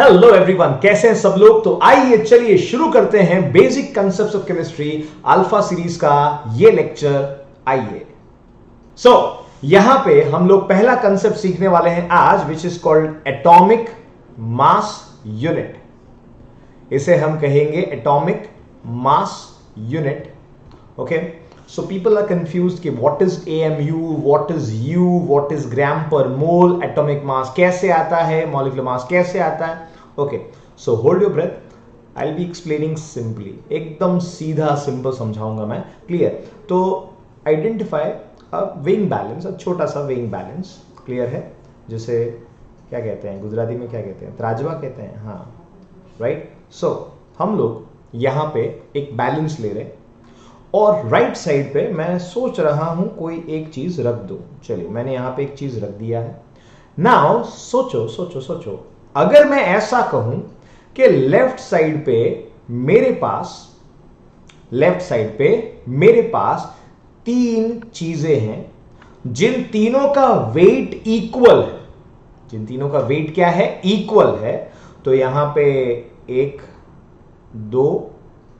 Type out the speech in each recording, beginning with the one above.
Hello everyone, कैसे हैं सब लोग। तो आइए चलिए शुरू करते हैं basic concepts of chemistry alpha series का ये लेक्चर। आइए यहां पे हम लोग पहला कंसेप्ट सीखने वाले हैं आज, which is called atomic mass unit. इसे हम कहेंगे atomic mass unit. Okay, so people are confused कि what is AMU, what is U, what is gram per mole, atomic mass कैसे आता है, मॉलिक्यूलर मास कैसे आता है। Okay, so hold your breath, I will be explaining simply, एकदम सीधा simple समझाऊंगा मैं। क्लियर? तो आइडेंटिफाई अ वेइंग बैलेंस, छोटा सा वेइंग बैलेंस। क्लियर है? जैसे क्या कहते हैं गुजराती में, क्या कहते हैं, त्राजवा कहते हैं, हाँ राइट। सो हम लोग यहां पे एक बैलेंस ले रहे हैं और राइट साइड पे मैं सोच रहा हूं कोई एक चीज रख दो। चलिए, मैंने यहां पे एक चीज रख दिया है। नाउ सोचो सोचो सोचो, अगर मैं ऐसा कहूं कि लेफ्ट साइड पे मेरे पास तीन चीजें हैं जिन तीनों का वेट इक्वल है। जिन तीनों का वेट क्या है? इक्वल है। तो यहां पे 1, 2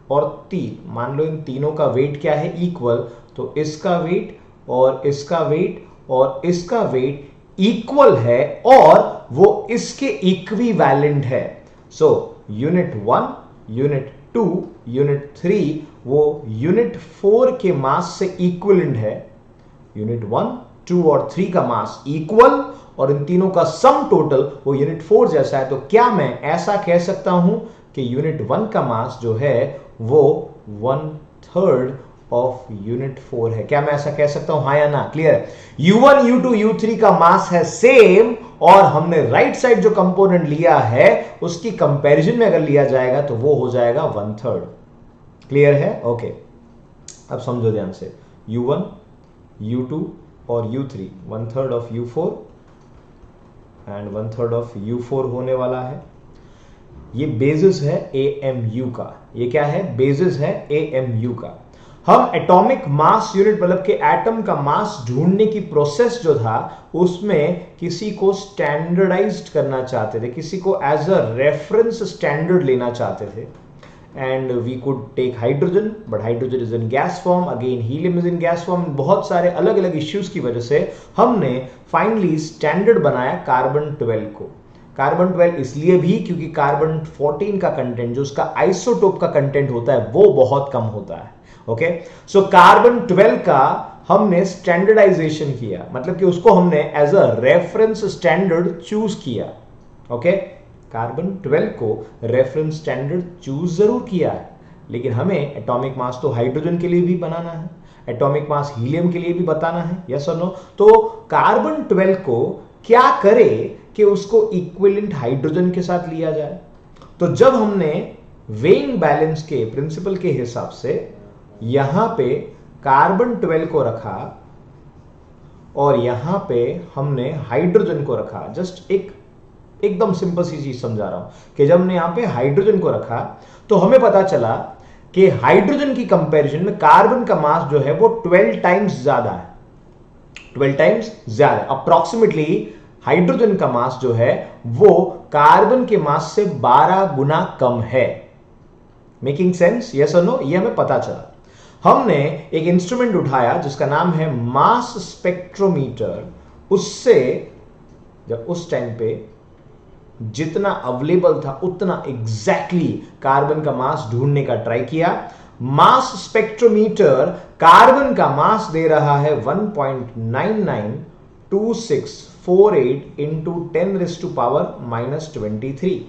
और 3, मान लो इन तीनों का वेट क्या है? इक्वल। तो इसका वेट और इसका वेट और इसका वेट इक्वल है और वो इसके इक्विवेलेंट है। सो यूनिट 1, यूनिट 2, यूनिट 3 वो यूनिट 4 के मास से इक्विवेलेंट है। यूनिट 1, 2 और 3 का मास इक्वल और इन तीनों का सम टोटल वो यूनिट 4 जैसा है। तो क्या मैं ऐसा कह सकता हूं कि यूनिट 1 का मास जो है वो 1/3 ऑफ यूनिट 4 है? क्या मैं ऐसा कह सकता हूं, हाँ या ना? क्लियर? U1, U2, U3 का मास है सेम और हमने राइट साइड जो कंपोनेंट लिया है उसकी कंपैरिजन में अगर लिया जाएगा तो वो हो जाएगा 1/3। क्लियर है? ओके, अब समझो ध्यान से। U1, U2 और U3 1/3 of U4 and 1/3 of U4 होने वाला है। ये बेसिस है AMU का। ये क्या है? बेसिस है AMU का। हम एटॉमिक मास यूनिट मतलब के एटम का मास ढूंढने की प्रोसेस जो था उसमें किसी को स्टैंडर्डाइज्ड करना चाहते थे, किसी को एज अ रेफरेंस स्टैंडर्ड लेना चाहते थे। And we could take hydrogen, but hydrogen is in gas form, again helium is in gas form. बहुत सारे अलग अलग इश्यूज की वजह से हमने फाइनली स्टैंडर्ड बनाया कार्बन 12 को। कार्बन 12 इसलिए भी क्योंकि कार्बन 14 का कंटेंट, जो उसका आइसोटोप का कंटेंट होता है, वो बहुत कम होता है। ओके, सो कार्बन 12 का हमने स्टैंडर्डाइजेशन किया, मतलब कि उसको हमने as a reference standard choose किया। ओके, कार्बन 12 को रेफरेंस स्टैंडर्ड चूज जरूर किया है, लेकिन हमें एटॉमिक मास तो हाइड्रोजन के लिए भी बनाना है, एटॉमिक मास हीलियम के लिए भी बताना है। यस और नो? तो कार्बन 12 को क्या करे कि उसको इक्विवेलेंट हाइड्रोजन के साथ लिया जाए। तो जब हमने वेइंग बैलेंस के प्रिंसिपल के हिसाब से यहां पे कार्बन 12 को रखा और यहां पे हमने हाइड्रोजन को रखा, जस्ट एकदम सिंपल सी चीज समझा रहा हूं कि जब हमने यहां पे हाइड्रोजन को रखा तो हमें पता चला कि हाइड्रोजन की कंपैरिजन में कार्बन का मास जो है वो 12 टाइम्स ज्यादा है। 12 टाइम्स ज्यादा, अप्रोक्सीमेटली हाइड्रोजन का मास जो है वो कार्बन के मास से 12 गुना कम है। Making sense? यस और नो? ये हमें पता चला। हमने एक इंस्ट्रूमेंट उठाया जिसका नाम है मास स्पेक्ट्रोमीटर। उससे जब उस टाइम पे जितना अवेलेबल था उतना एग्जैक्टली कार्बन का मास ढूंढने का ट्राई किया। मास स्पेक्ट्रोमीटर कार्बन का मास दे रहा है 1.992648 इंटू 10⁻⁻23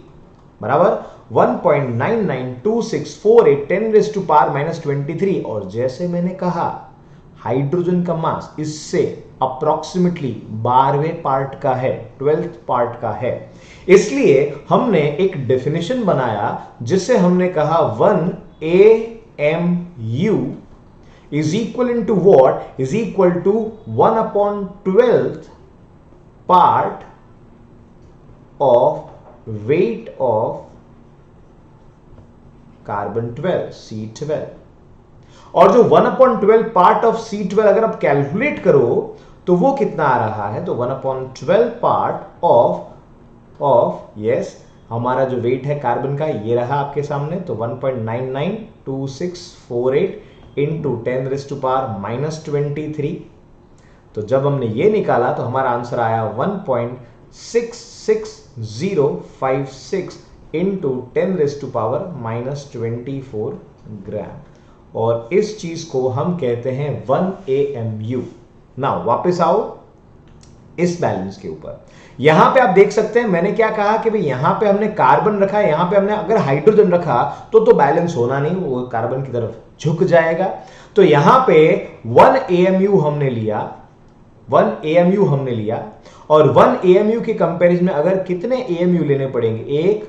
बराबर 1.992648 10⁻⁻23। और जैसे मैंने कहा, हाइड्रोजन का मास इससे अप्रोक्सीमेटली 12वें पार्ट का है, 12th पार्ट का है। इसलिए हमने एक डेफिनेशन बनाया जिसे हमने कहा 1 AMU is equivalent to what? Is equal to 1/12th part of weight of carbon 12 C12। और जो 1/12 पार्ट ऑफ C12 अगर आप कैलकुलेट करो तो वो कितना आ रहा है? तो 1/12 पार्ट ऑफ यस हमारा जो वेट है कार्बन का ये रहा आपके सामने, तो 1.992648 इंटू 10⁻⁻23। तो जब हमने ये निकाला तो हमारा आंसर आया 1.66056 इंटू 10⁻⁻24 ग्राम, और इस चीज को हम कहते हैं 1 AMU। नाउ वापस आओ इस बैलेंस के ऊपर। यहां पे आप देख सकते हैं मैंने क्या कहा कि भाई यहां पे हमने कार्बन रखा है, यहां पे हमने अगर हाइड्रोजन रखा तो बैलेंस होना नहीं, वो कार्बन की तरफ झुक जाएगा। तो यहां पे 1 AMU हमने लिया, 1 AMU हमने लिया, और 1 AMU के कंपैरिजन में अगर कितने AMU लेने पड़ेंगे, 1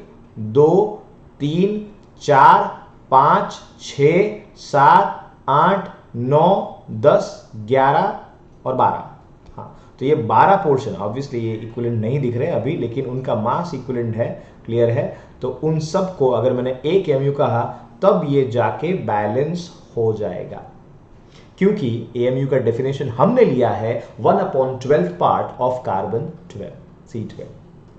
2 3 4 5 6 7 8 9 10 11 और 12। हाँ, तो ये 12 पोर्शन, ऑब्वियसली ये इक्विवेलेंट नहीं दिख रहे अभी, लेकिन उनका मास इक्विवेलेंट है, क्लियर है। तो उन सब को अगर मैंने 1 AMU कहा तब ये जाके बैलेंस हो जाएगा, क्योंकि AMU का डेफिनेशन हमने लिया है 1/12 part of carbon 12 C12।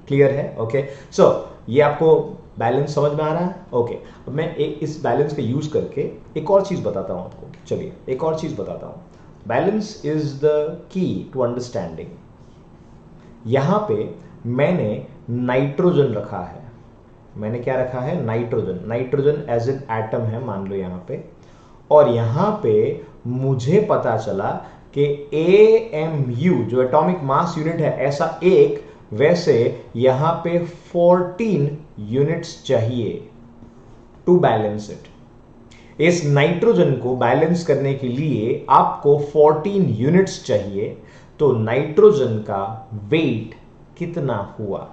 Clear है? ओके, सो ये आपको बैलेंस समझ में आ रहा है? ओके, अब मैं इस बैलेंस का यूज करके एक और चीज बताता हूं आपको। चलिए एक और चीज बताता हूं। Balance is the key to understanding. यहां पे मैंने नाइट्रोजन रखा है, मैंने क्या रखा है? Nitrogen. Nitrogen as an atom है मान लो यहां पे, और यहां पे मुझे पता चला कि AMU जो एटॉमिक मास यूनिट है ऐसा एक, वैसे यहां पे 14 यूनिट्स चाहिए टू बैलेंस इट। इस नाइट्रोजन को बैलेंस करने के लिए आपको 14 यूनिट्स चाहिए। तो नाइट्रोजन का वेट कितना हुआ?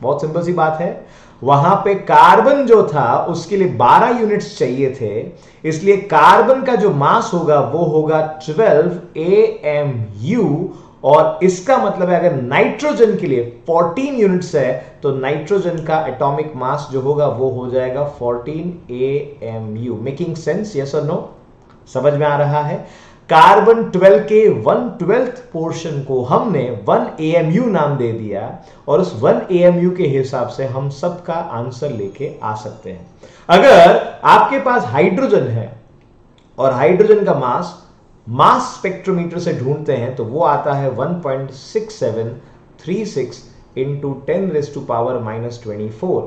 बहुत सिंपल सी बात है, वहां पे कार्बन जो था उसके लिए 12 यूनिट्स चाहिए थे, इसलिए कार्बन का जो मास होगा वो होगा 12 AMU, और इसका मतलब है अगर नाइट्रोजन के लिए 14 यूनिट्स है तो नाइट्रोजन का एटॉमिक मास जो होगा वो हो जाएगा 14 AMU। Making sense? यस और नो? समझ में आ रहा है? कार्बन 12 के 1/12 पोर्शन को हमने 1 AMU नाम दे दिया, और उस 1 AMU के हिसाब से हम सबका आंसर लेके आ सकते हैं। अगर आपके पास हाइड्रोजन है और हाइड्रोजन का मास स्पेक्ट्रोमीटर से ढूंढते हैं तो वो आता है 1.6736 इंटू 10⁻⁻24,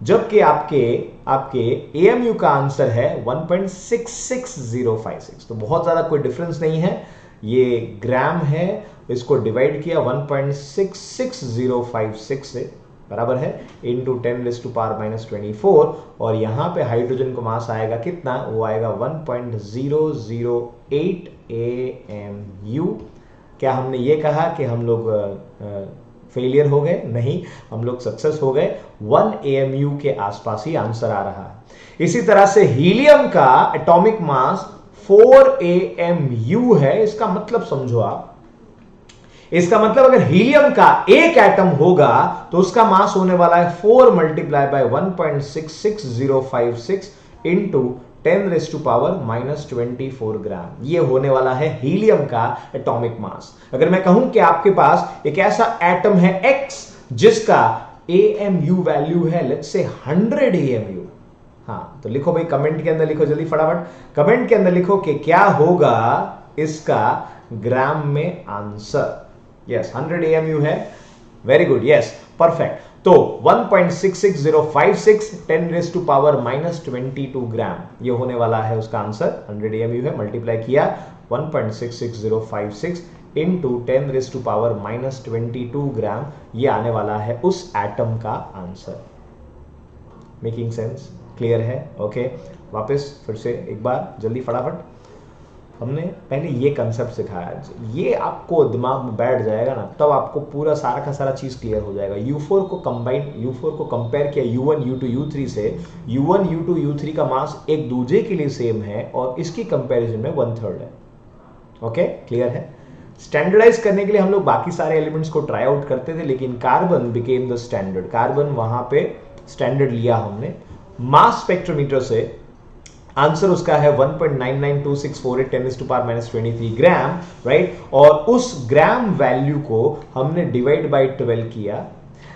जबकि आपके AMU का आंसर है 1.66056। तो बहुत ज्यादा कोई डिफरेंस नहीं है, ये ग्राम है, इसको डिवाइड किया 1.66056 से, बराबर है इंटू 10⁻⁻24, और यहां पे हाइड्रोजन को मास आएगा कितना? वो आएगा 1.008 AMU। क्या हमने ये कहा कि हम लोग फेलियर हो गए? नहीं, हम लोग सक्सेस हो गए। 1 AMU के आसपास ही आंसर आ रहा है। इसी तरह से हीलियम का एटॉमिक मास 4 AMU है। इसका मतलब समझो आप, इसका मतलब अगर हीलियम का एक एटम होगा तो उसका मास होने वाला है 4 मल्टीप्लाई बाय 1.66056 इंटू 10⁻⁻24 ग्राम। ये होने वाला है हीलियम का एटॉमिक मास। अगर मैं कहूं कि आपके पास एक ऐसा एटम है X जिसका AMU वैल्यू है लेट्स से 100 AMU, हाँ तो लिखो भाई, कमेंट के अंदर लिखो जल्दी फटाफट, कमेंट के अंदर लिखो कि क्या होगा इसका ग्राम में आंसर। यस, 100 AMU है, वेरी गुड, यस परफेक्ट। तो 1.66056 10⁻⁻22 ग्राम ये होने वाला है उसका आंसर। 100 AMU है, मल्टीप्लाई किया 1.66056 इंटू 10⁻⁻22 ग्राम, ये आने वाला है उस एटम का आंसर। Making sense? क्लियर है? ओके, वापस फिर से एक बार जल्दी फटाफट। हमने पहले ये कंसेप्ट सिखाया, ये आपको दिमाग में बैठ जाएगा ना, तब आपको पूरा सारा का सारा चीज क्लियर हो जाएगा। U4 को कंपेयर किया U1 U2 U3 से। U1 U2 U3 का मास एक दूसरे के लिए सेम है और इसकी कंपैरिजन में 1/3 है। ओके, क्लियर है? स्टैंडर्डाइज करने के लिए हम लोग बाकी सारे एलिमेंट्स को ट्राई आउट करते थे, लेकिन carbon became the standard. Carbon वहां पे स्टैंडर्ड लिया हमने। मास स्पेक्ट्रोमीटर से आंसर उसका है 1.992648 10⁻⁻23 ग्राम, राइट। और उस ग्राम वैल्यू को हमने डिवाइड बाय 12 किया,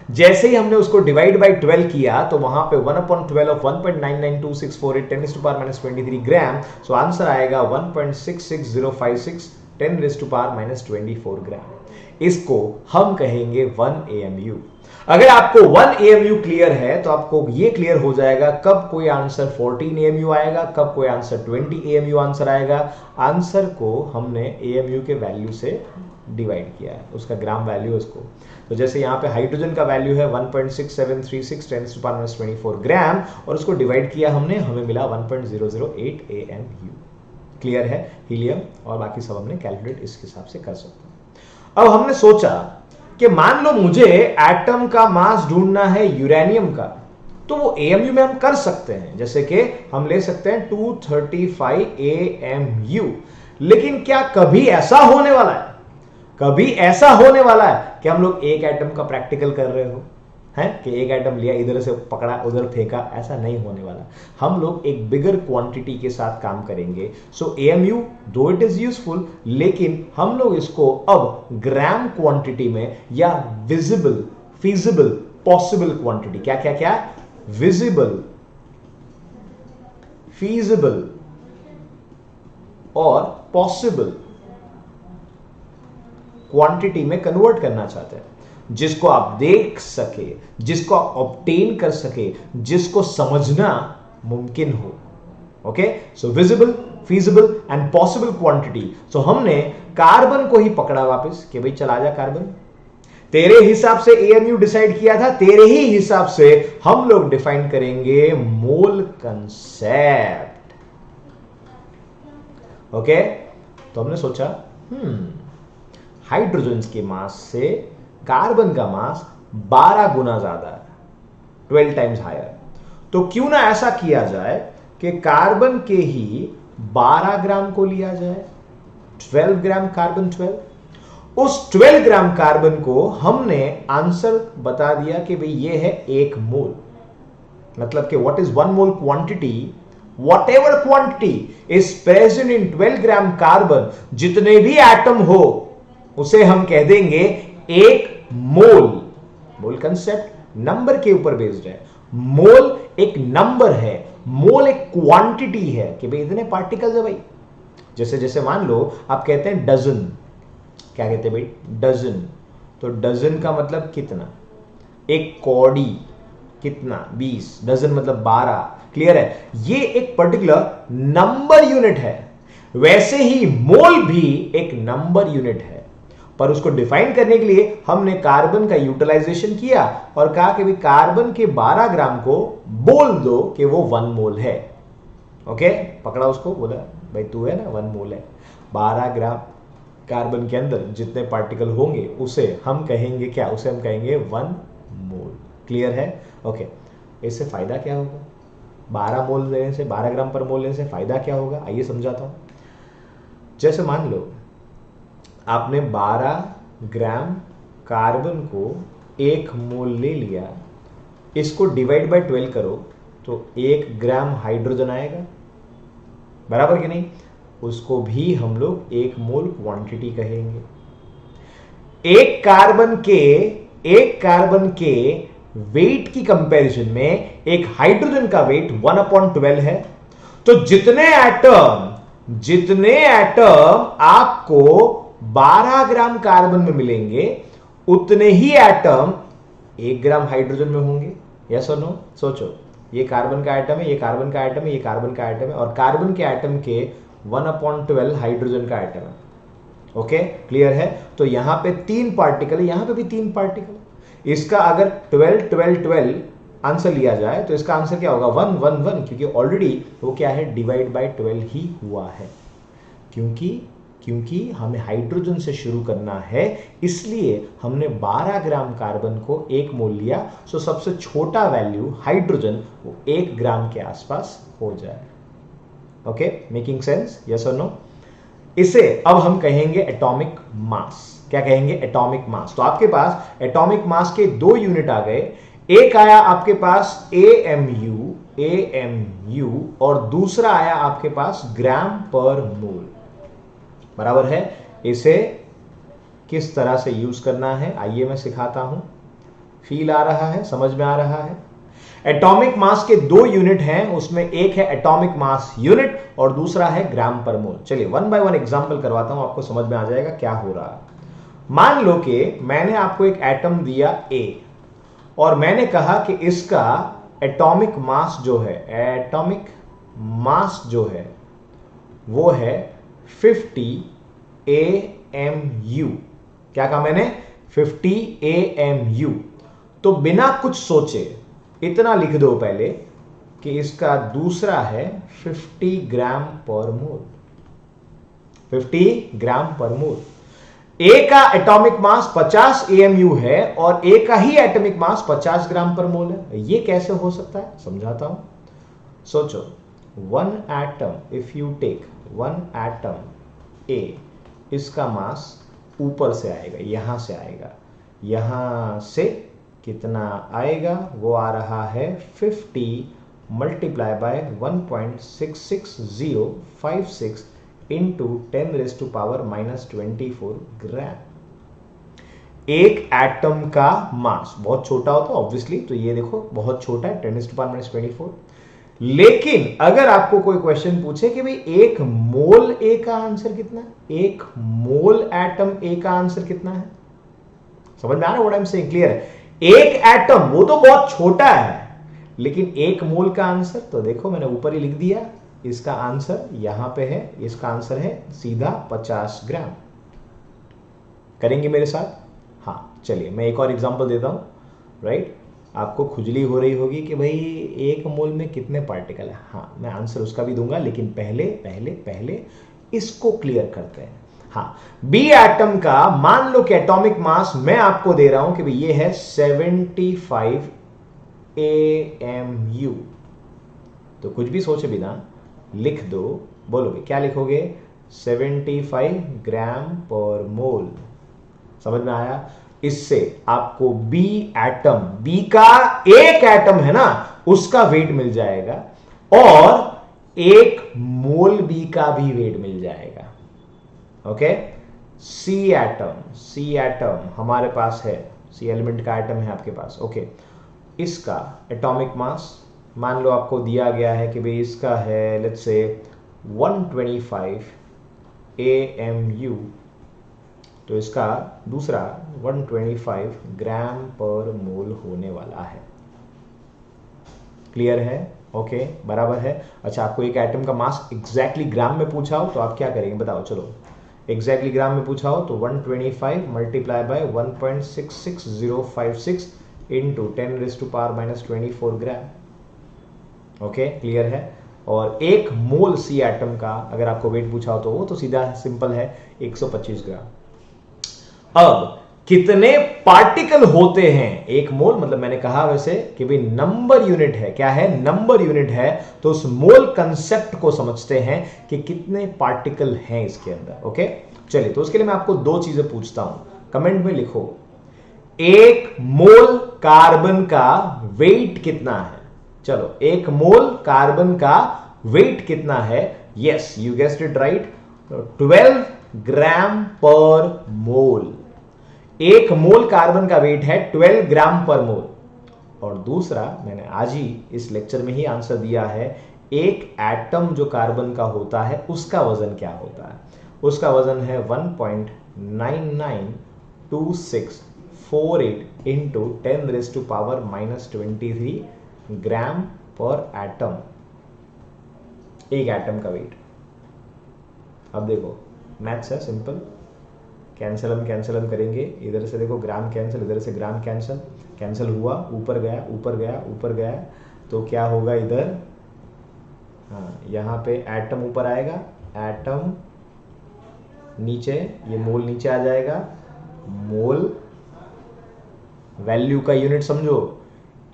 जैसे ही हमने उसको डिवाइड बाय 12 किया तो वहां पे 1/12 ऑफ 1.992648 10⁻23 ग्राम, सो आंसर आएगा 1.66056 10⁻24 ग्राम। इसको हम कहेंगे 1 AMU। अगर आपको 1 AMU क्लियर है तो आपको ये क्लियर हो जाएगा कब कोई आंसर 14 AMU आएगा, कब कोई आंसर 20 AMU आंसर आएगा। आंसर को हमने AMU के वैल्यू से डिवाइड किया है, उसका ग्राम वैल्यू उसको। तो जैसे यहाँ पे हाइड्रोजन का वैल्यू है 1.6736 10⁻24 ग्राम और उसको डिवाइड किया हमने, हमें मिला 1.008 AMU। क्लियर है? हीलियम और बाकी सब हमने कैलकुलेट इस हिसाब से कर सकते हैं। अब हमने सोचा कि मान लो मुझे एटम का मास ढूंढना है यूरेनियम का, तो वो AMU में हम कर सकते हैं, जैसे कि हम ले सकते हैं 235 AMU। लेकिन क्या कभी ऐसा होने वाला है, कभी ऐसा होने वाला है कि हम लोग एक एटम का प्रैक्टिकल कर रहे हो हैं कि एक एटम लिया, इधर से पकड़ा, उधर फेंका? ऐसा नहीं होने वाला। हम लोग एक बिगर क्वांटिटी के साथ काम करेंगे। सो AMU दो इट इज यूजफुल, लेकिन हम लोग इसको अब ग्राम क्वांटिटी में या विजिबल, फीजिबल, पॉसिबल क्वांटिटी, क्या क्या क्या, विजिबल, फीजिबल और पॉसिबल क्वांटिटी में कन्वर्ट करना चाहते हैं, जिसको आप देख सके, जिसको आप ऑब्टेन कर सके, जिसको समझना मुमकिन हो। Okay, so visible, feasible and possible quantity. So हमने कार्बन को ही पकड़ा वापस कि भाई चला जा कार्बन, तेरे हिसाब से AMU डिसाइड किया था, तेरे ही हिसाब से हम लोग डिफाइन करेंगे मोल कंसेप्ट। ओके, तो हमने सोचा हाइड्रोजन के मास से कार्बन का मास 12 गुना ज्यादा है, 12 टाइम्स हायर। तो क्यों ना ऐसा किया जाए कि कार्बन के ही 12 ग्राम को लिया जाए, 12 ग्राम कार्बन 12। उस 12 ग्राम कार्बन को हमने आंसर बता दिया कि भाई ये है 1 मोल। मतलब कि what is 1 mole quantity, whatever quantity is present in 12 gram carbon, जितने भी एटम हो उसे हम कह देंगे 1 मोल। मोल कंसेप्ट नंबर के ऊपर बेस्ड है। मोल एक नंबर है, मोल एक क्वांटिटी है कि भाई इतने पार्टिकल्स है भाई। जैसे जैसे मान लो आप कहते हैं डजन, क्या कहते हैं भाई, डजन। तो डजन का मतलब कितना, एक कौड़ी कितना, 20, डजन मतलब 12। क्लियर है? ये एक पर्टिकुलर नंबर यूनिट है। वैसे ही मोल भी एक नंबर यूनिट है, पर उसको डिफाइन करने के लिए हमने कार्बन का यूटिलाइजेशन किया और कहा कि भाई कार्बन के 12 ग्राम को बोल दो कि वो 1 मोल है। ओके, पकड़ा उसको, बोला भाई तू है ना 1 मोल है। 12 ग्राम कार्बन के अंदर जितने पार्टिकल होंगे उसे हम कहेंगे क्या, उसे हम कहेंगे 1 मोल। क्लियर है? ओके, इससे फायदा क्या होगा, 12 मोल लेने से, 12 ग्राम पर मोल लेने से फायदा क्या होगा, आइए समझाता हूं। जैसे मान लो आपने 12 ग्राम कार्बन को 1 मोल ले लिया, इसको डिवाइड बाय 12 करो तो 1 ग्राम हाइड्रोजन आएगा, बराबर कि नहीं? उसको भी हम लोग 1 मोल क्वांटिटी कहेंगे। एक कार्बन के वेट की कंपैरिजन में एक हाइड्रोजन का वेट 1/12 है। तो जितने एटम आपको 12 ग्राम कार्बन में मिलेंगे, उतने ही एटम 1 ग्राम हाइड्रोजन में होंगे। यस और नो? सोचो, ये कार्बन का एटम है, ये कार्बन का एटम है, ये कार्बन का एटम है, और कार्बन के एटम के 1/12 हाइड्रोजन का एटम है। ओके, क्लियर है? तो यहां पे 3 पार्टिकल है, यहां पे भी 3 पार्टिकल। इसका अगर 12 12 12 आंसर लिया जाए तो इसका आंसर क्या होगा, 1 1 1, क्योंकि ऑलरेडी वो क्या है, डिवाइड बाय 12 ही हुआ है। क्योंकि हमें हाइड्रोजन से शुरू करना है, इसलिए हमने 12 ग्राम कार्बन को 1 मोल लिया। सो सबसे छोटा वैल्यू हाइड्रोजन वो 1 ग्राम के आसपास हो जाए। Okay, making sense? यस और नो? इसे अब हम कहेंगे एटॉमिक मास। क्या कहेंगे? एटॉमिक मास। तो आपके पास एटॉमिक मास के 2 यूनिट आ गए। एक आया आपके पास AMU और दूसरा आया आपके पास ग्राम पर मोल। बराबर है? इसे किस तरह से यूज करना है आइए मैं सिखाता हूं। फील आ रहा है, समझ में आ रहा है? एटॉमिक मास के दो यूनिट हैं, उसमें एक है एटॉमिक मास यूनिट और दूसरा है ग्राम पर मोल। चलिए वन बाय वन एग्जांपल करवाता हूं, आपको समझ में आ जाएगा क्या हो रहा है। मान लो कि मैंने आपको एक एटम दिया ए और मैंने कहा कि इसका एटॉमिक मास जो है, एटॉमिक मास जो है वो है 50 AMU। क्या कहा मैंने? 50 AMU। तो बिना कुछ सोचे इतना लिख दो पहले कि इसका दूसरा है 50 ग्राम पर मोल। 50 ग्राम पर मोल। ए का एटॉमिक मास 50 AMU है और ए का ही एटॉमिक मास 50 ग्राम पर मोल है। ये कैसे हो सकता है, समझाता हूं। सोचो, one atom, if you take one atom A, इसका मास ऊपर से आएगा, यहां से आएगा, यहां से कितना आएगा? वो आ रहा है 50 मल्टीप्लाई बाय 1.66056 इंटू 10⁻⁻24 ग्राम। एक एटम का मास बहुत छोटा होता है ऑब्वियसली, तो ये देखो बहुत छोटा है 10⁻⁻24। लेकिन अगर आपको कोई क्वेश्चन पूछे कि भाई एक मोल ए का आंसर कितना है, एक मोल एटम ए का आंसर कितना है, समझ में आ रहा है what I am saying? Clear है? एक एटम वो तो बहुत छोटा है, लेकिन एक मोल का आंसर तो देखो मैंने ऊपर ही लिख दिया, इसका आंसर यहां पे है, इसका आंसर है सीधा 50 ग्राम। करेंगे मेरे साथ? हाँ चलिए मैं एक और एग्जांपल देता हूं। राइट, आपको खुजली हो रही होगी कि भाई एक मोल में कितने पार्टिकल है। हाँ मैं आंसर उसका भी दूंगा, लेकिन पहले पहले पहले इसको क्लियर करते हैं। हाँ, बी एटम का मान लो कि एटॉमिक मास मैं आपको दे रहा हूं कि भाई ये है 75 AMU। तो कुछ भी सोचे बिना लिख दो, बोलोगे क्या लिखोगे? 75 ग्राम पर मोल। समझ में आया? इससे आपको बी एटम, बी का एक एटम है ना, उसका वेट मिल जाएगा और एक मोल बी का भी वेट मिल जाएगा। Okay, C atom, C atom हमारे पास है, सी एलिमेंट का एटम है आपके पास। ओके, इसका एटॉमिक मास मान लो आपको दिया गया है कि भाई इसका है लेट्स से 125 AMU, तो इसका दूसरा 125 ग्राम पर मोल होने वाला है। क्लियर है? ओके, बराबर है। अच्छा, आपको एक एटम का मास एग्जैक्टली ग्राम में पूछा हो तो आप क्या करेंगे बताओ? चलो एग्जैक्टली ग्राम में पूछा हो तो 125 multiply by 1.66056 into 10⁻⁻24 gram. Okay, clear है? और एक मोल सी एटम का अगर आपको वेट पूछा हो तो वो तो सीधा सिंपल है 125 ग्राम। अब कितने पार्टिकल होते हैं एक मोल? मतलब मैंने कहा वैसे कि भाई नंबर यूनिट है, क्या है? नंबर यूनिट है। तो उस मोल कंसेप्ट को समझते हैं कि कितने पार्टिकल हैं इसके अंदर। ओके, चलिए तो उसके लिए मैं आपको दो चीजें पूछता हूं, कमेंट में लिखो। एक मोल कार्बन का वेट कितना है? चलो, एक मोल कार्बन का वेट कितना है? Yes, you guessed it right, 12 gram per मोल। एक मोल कार्बन का वेट है 12 ग्राम पर मोल। और दूसरा मैंने आज ही इस लेक्चर में ही आंसर दिया है, एक एटम जो कार्बन का होता है उसका वजन क्या होता है? उसका वजन है 1.992648 इंटू 10⁻⁻23 ग्राम पर एटम। एक एटम का वेट। अब देखो मैथ्स है सिंपल, कैंसिल हम करेंगे। इधर से देखो ग्राम कैंसिल, इधर से ग्राम कैंसिल, कैंसिल हुआ, ऊपर गया ऊपर गया ऊपर गया, तो क्या होगा इधर? हाँ, यहाँ पे एटम ऊपर आएगा, एटम नीचे, ये मोल नीचे आ जाएगा। मोल वैल्यू का यूनिट समझो,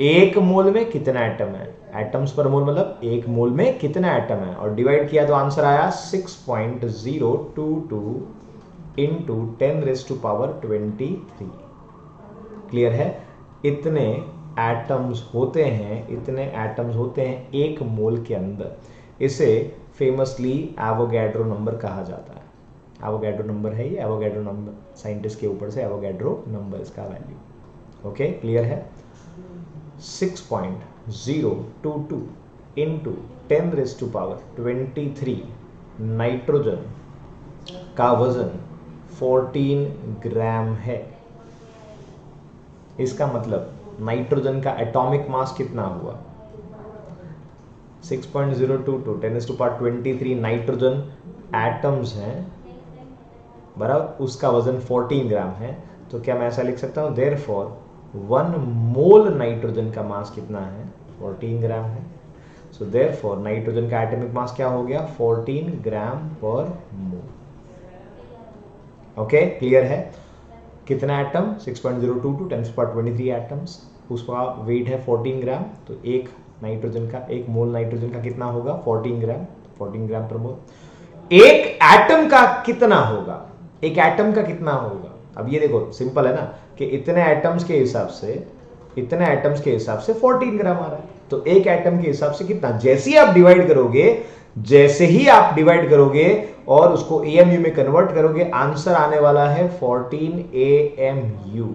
एक मोल में कितना एटम है, एटम्स पर मोल मतलब एक मोल में कितना एटम है, और डिवाइड किया तो आंसर आया 6.022 इंटू 10⁻23। क्लियर है? इतने एटम्स होते हैं, इतने एटम्स होते हैं एक मोल के अंदर। इसे फेमसली एवोगैड्रो नंबर कहा जाता है। एवोगैड्रो नंबर है ये, एवोगैड्रो नंबर साइंटिस्ट के ऊपर से एवोगैड्रो नंबर इसका वैल्यू। ओके, क्लियर है? 6.022 इंटू 10⁻23 नाइट्रोजन का वजन 14 ग्राम है। इसका मतलब नाइट्रोजन का एटॉमिक मास कितना हुआ? 6.022 10⁻23 नाइट्रोजन एटम्स हैं, बराबर, उसका वजन 14 ग्राम है। तो क्या मैं ऐसा लिख सकता हूं, देयरफॉर 1 मोल नाइट्रोजन का मास कितना है? 14 ग्राम है। सो देयरफॉर नाइट्रोजन का एटॉमिक मास क्या हो गया? 14 ग्राम पर मोल। ओके, क्लियर है? कितना एटम? 6.022 10⁻23 एटम्स, उसका वेट है 14 ग्राम। तो एक नाइट्रोजन का, एक मोल नाइट्रोजन का कितना होगा? 14 ग्राम, 14 ग्राम पर मोल। एक एटम का कितना होगा? एक एटम का कितना होगा? अब ये देखो, सिंपल है ना, कि इतने एटम्स के हिसाब से 14 ग्राम आ रहा है। तो एक एटम के हिसाब से कितना? जैसे ही आप डिवाइड करोगे और उसको AMU में कन्वर्ट करोगे, आंसर आने वाला है 14 AMU।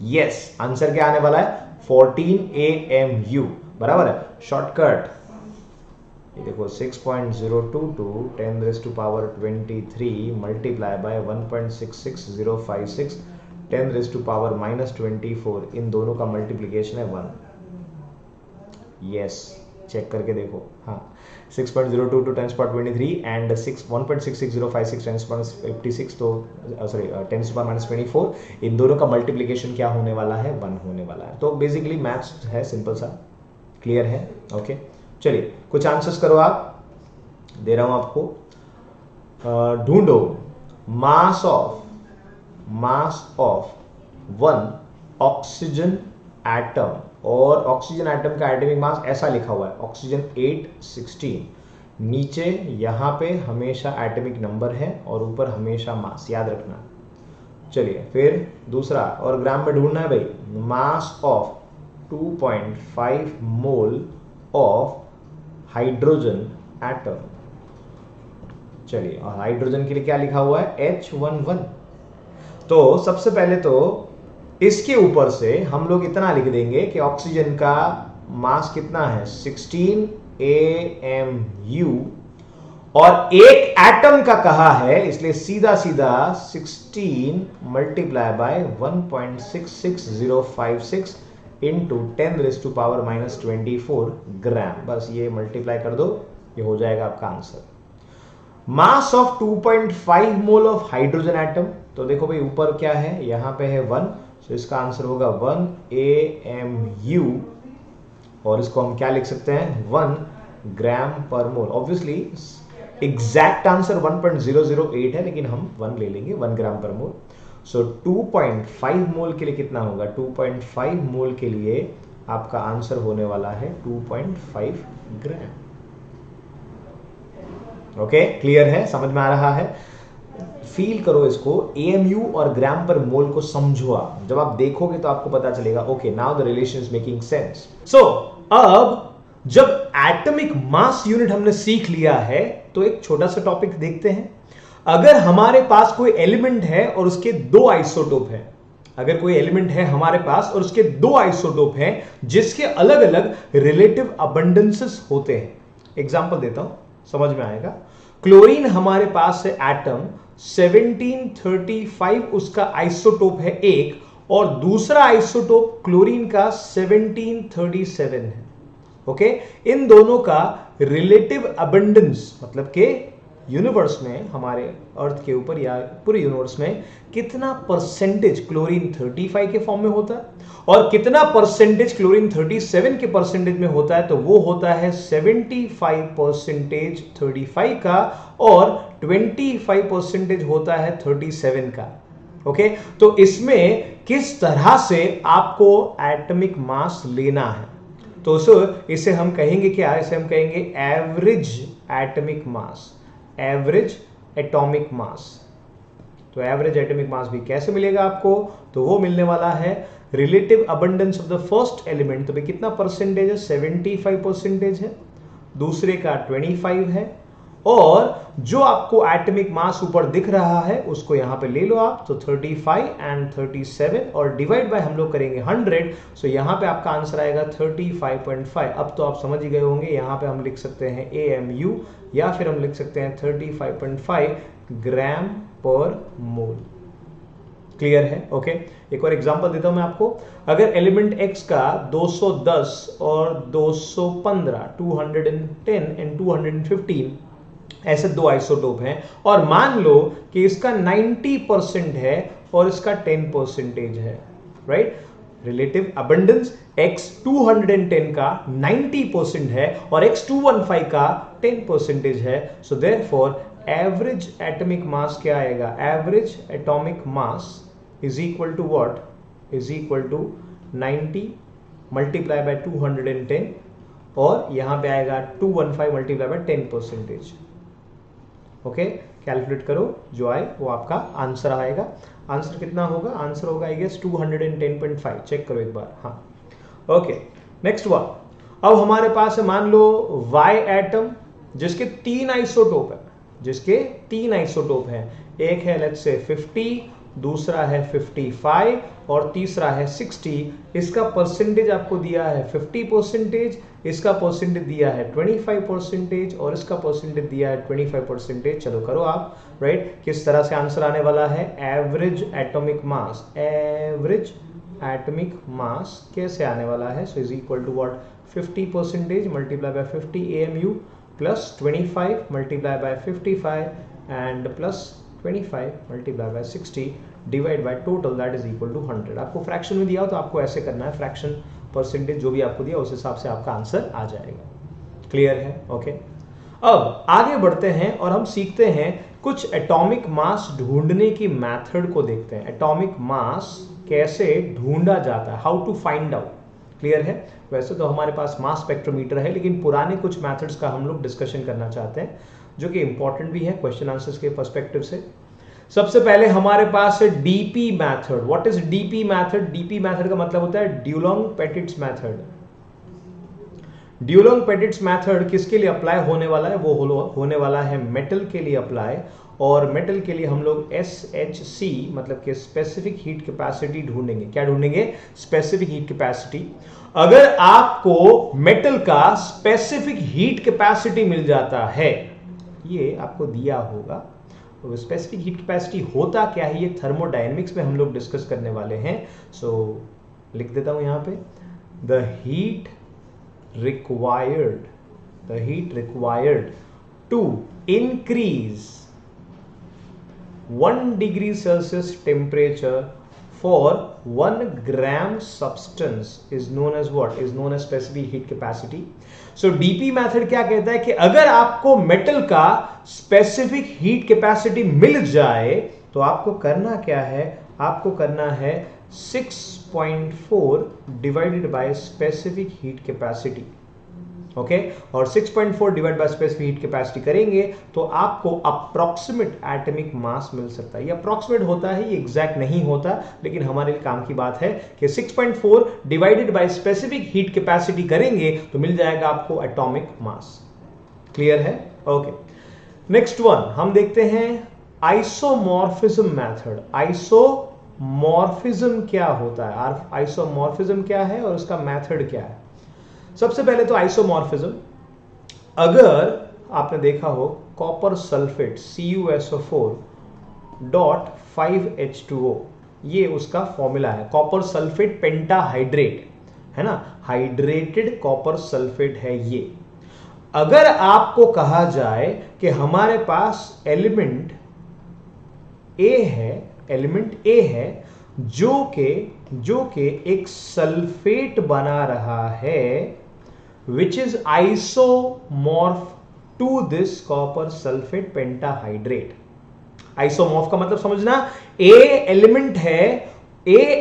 यस, आंसर क्या आने वाला है? 14 AMU, बराबर है। शॉर्टकट ये देखो, 6.022 10⁻23 मल्टीप्लाई बाय 1.66056 10⁻⁻24, इन दोनों का मल्टीप्लीकेशन है 1। यस, चेक करके देखो। हाँ, 6.022 10⁻23 एंड 1.66056 10⁻56, तो सॉरी 10⁻⁻24, इन दोनों का मल्टीप्लीकेशन क्या होने वाला है? 1 होने वाला है। तो बेसिकली मैथ्स है, सिंपल सा, क्लियर है? ओके, चलिए कुछ आंसर्स करो आप, दे रहा हूं आपको। ढूंढो मास ऑफ 1 ऑक्सीजन एटम, और ऑक्सीजन एटम का एटॉमिक मास ऐसा लिखा हुआ है, ऑक्सीजन 816। नीचे यहां पे हमेशा एटॉमिक नंबर है और ऊपर हमेशा मास, याद रखना। चलिए फिर दूसरा, और ग्राम में ढूंढना है भाई। Mass of 2.5 mole of hydrogen atom. चलिए, और हाइड्रोजन के लिए क्या लिखा हुआ है? H11। तो सबसे पहले तो इसके ऊपर से हम लोग इतना लिख देंगे कि ऑक्सीजन का मास कितना है? 16 AMU, और एक एटम का कहा है, इसलिए सीधा 16 मल्टीप्लाई बाय 1.66056 इंटू 10⁻⁻24 ग्राम। बस ये मल्टीप्लाई कर दो, ये हो जाएगा आपका answer. Mass of 2.5 mole of hydrogen atom, तो देखो भाई ऊपर क्या है? यहां पे है 1, तो इसका आंसर होगा 1 AMU, और इसको हम क्या लिख सकते हैं? 1 ग्राम पर मोल। ऑब्वियसली एग्जैक्ट आंसर 1.008 है, लेकिन हम 1 ले लेंगे, 1 ग्राम पर मोल। सो 2.5 मोल के लिए कितना होगा? 2.5 मोल के लिए आपका आंसर होने वाला है 2.5 ग्राम। ओके, क्लियर है? समझ में आ रहा है? फील करो इसको, AMU और ग्राम पर मोल को समझो आप। जब आप देखोगे तो आपको पता चलेगा, okay now the relation is making sense. So अब जब एटॉमिक मास यूनिट हमने सीख लिया है, तो एक छोटा सा टॉपिक देखते हैं। अगर हमारे पास कोई एलिमेंट है और उसके 2 आइसोटोप हैं, अगर कोई एलिमेंट है हमारे पास और उसके 2 आइसोटोप हैं जिसके अलग अलग रिलेटिव अबंडेंसेस होते हैं, एग्जांपल देता हूं, समझ में आएगा। क्लोरीन हमारे पास है एटम 1735, उसका आइसोटोप है एक, और दूसरा आइसोटोप क्लोरीन का 1737 है। ओके, इन दोनों का रिलेटिव अबंडेंस, मतलब के यूनिवर्स में, हमारे अर्थ के ऊपर या पूरे यूनिवर्स में कितना परसेंटेज क्लोरीन 35 के फॉर्म में होता है और कितना परसेंटेज क्लोरीन 37 के परसेंटेज में होता है, तो वो होता है 75% 35 का और 25% होता है 37 का। ओके, तो इसमें किस तरह से आपको एटॉमिक मास लेना है, तो इसे हम कहेंगे क्या? इसे हम कहेंगे average atomic mass, average atomic मास। तो एवरेज एटॉमिक मास भी कैसे मिलेगा आपको? तो वो मिलने वाला है relative abundance of the first element. तो भाई कितना परसेंटेज है? 75% है, दूसरे का 25 है, और जो आपको एटॉमिक मास ऊपर दिख रहा है उसको यहां पे ले लो आप, तो 35 एंड 37 और डिवाइड बाय हम लोग करेंगे 100, सो यहां पे आपका आंसर आएगा 35.5। अब तो आप समझ ही गए होंगे, यहां पे हम लिख सकते हैं AMU या फिर हम लिख सकते हैं 35.5 ग्राम पर मोल। क्लियर है? ओके, एक और एग्जांपल देता हूं मैं आपको। अगर एलिमेंट X का 210 और 215 210 एंड 215 ऐसे दो आइसोटोप हैं और मान लो कि इसका 90% है और इसका 10% है, राइट? रिलेटिव अबंडेंस X 210 का 90% है और X 215 का 10% है, so therefore average atomic mass क्या आएगा? Average atomic mass is equal to what? Is equal to 90 multiply by 210 और यहां पे आएगा 215 मल्टीप्लाई बाय 10%। ओके, कैलकुलेट करो, जो आए वो आपका आंसर आएगा। आंसर कितना होगा? आंसर होगा आई गेस 210.5। चेक करो एक बार। हाँ, ओके, नेक्स्ट वन। अब हमारे पास है मान लो Y एटम जिसके 3 आइसोटोप है, जिसके 3 आइसोटोप हैं। एक है लेट्स से 50, दूसरा है 55 और तीसरा है 60। इसका परसेंटेज आपको दिया है 50%, इसका परसेंटेज दिया है 25% और इसका परसेंटेज दिया है 25%। चलो करो आप, राइट? किस तरह से आंसर आने वाला है? Average atomic mass, average atomic mass कैसे आने वाला है? So is equal to what? 50% multiply by 50 AMU plus 25 multiply by 55 and plus 25 multiply by 60 divide by total, that is equal to 100। आपको फ्रैक्शन में दिया हो तो आपको ऐसे करना है, फ्रैक्शन परसेंटेज जो भी आपको दिया उस हिसाब से आपका आंसर आ जाएगा। क्लियर है? ओके, अब आगे बढ़ते हैं और हम सीखते हैं कुछ एटॉमिक मास ढूंढने की मेथड को देखते हैं। एटॉमिक मास कैसे ढूंढा जाता है, how to find out. Clear है? वैसे तो हमारे पास मास स्पेक्ट्रोमीटर है, लेकिन पुराने कुछ मेथड्स का हम लोग डिस्कशन करना चाहते हैं जो कि इंपॉर्टेंट भी है क्वेश्चन आंसर्स के पर्सपेक्टिव से। सबसे पहले हमारे पास है DP method. What is DP method? DP method का मतलब होता है ड्यूलोंग-पेटिट्स मेथड। ड्यूलोंग-पेटिट्स मेथड किसके लिए अप्लाई होने वाला है? वो होने वाला है मेटल के लिए अप्लाई, और मेटल के लिए हम लोग SHC मतलब कि स्पेसिफिक हीट कैपेसिटी ढूंढेंगे। क्या ढूंढेंगे? Specific heat capacity. अगर आपको मेटल का स्पेसिफिक हीट कैपेसिटी मिल जाता है, ये आपको दिया होगा, तो स्पेसिफिक हीट कैपेसिटी होता क्या है ये थर्मोडायनेमिक्स में हम लोग डिस्कस करने वाले हैं। सो लिख देता हूं यहां पे, the heat required to increase 1 degree Celsius temperature for 1 gram substance is known as what? Is known as specific heat capacity. So DP method क्या कहता है कि अगर आपको मेटल का स्पेसिफिक हीट कैपेसिटी मिल जाए तो आपको करना क्या है? आपको करना है 6.4 divided by specific heat capacity. Okay, और 6.4 divide by specific heat capacity करेंगे तो आपको अप्रॉक्सिमेट एटॉमिक मास मिल सकता है। ये अप्रॉक्सिमेट होता है, ये एग्जैक्ट नहीं होता, लेकिन हमारे लिए काम की बात है कि 6.4 divided by specific heat capacity करेंगे तो मिल जाएगा आपको एटॉमिक मास। क्लियर है? ओके, नेक्स्ट वन हम देखते हैं आइसोमॉर्फिज्म मेथड। आइसोमॉर्फिज्म क्या होता है? आइसोमॉर्फिज्म क्या है और उसका मेथड क्या है? सबसे पहले तो आइसोमॉर्फिज्म, अगर आपने देखा हो कॉपर सल्फेट CuSO4.5H2O, ये उसका फॉर्मूला है। कॉपर सल्फेट पेंटाहाइड्रेट है ना, हाइड्रेटेड कॉपर सल्फेट है ये। अगर आपको कहा जाए कि हमारे पास एलिमेंट ए है जो कि एक सल्फेट बना रहा है which is isomorph to this copper sulfate pentahydrate. आइसोमॉर्फ का मतलब समझना, ए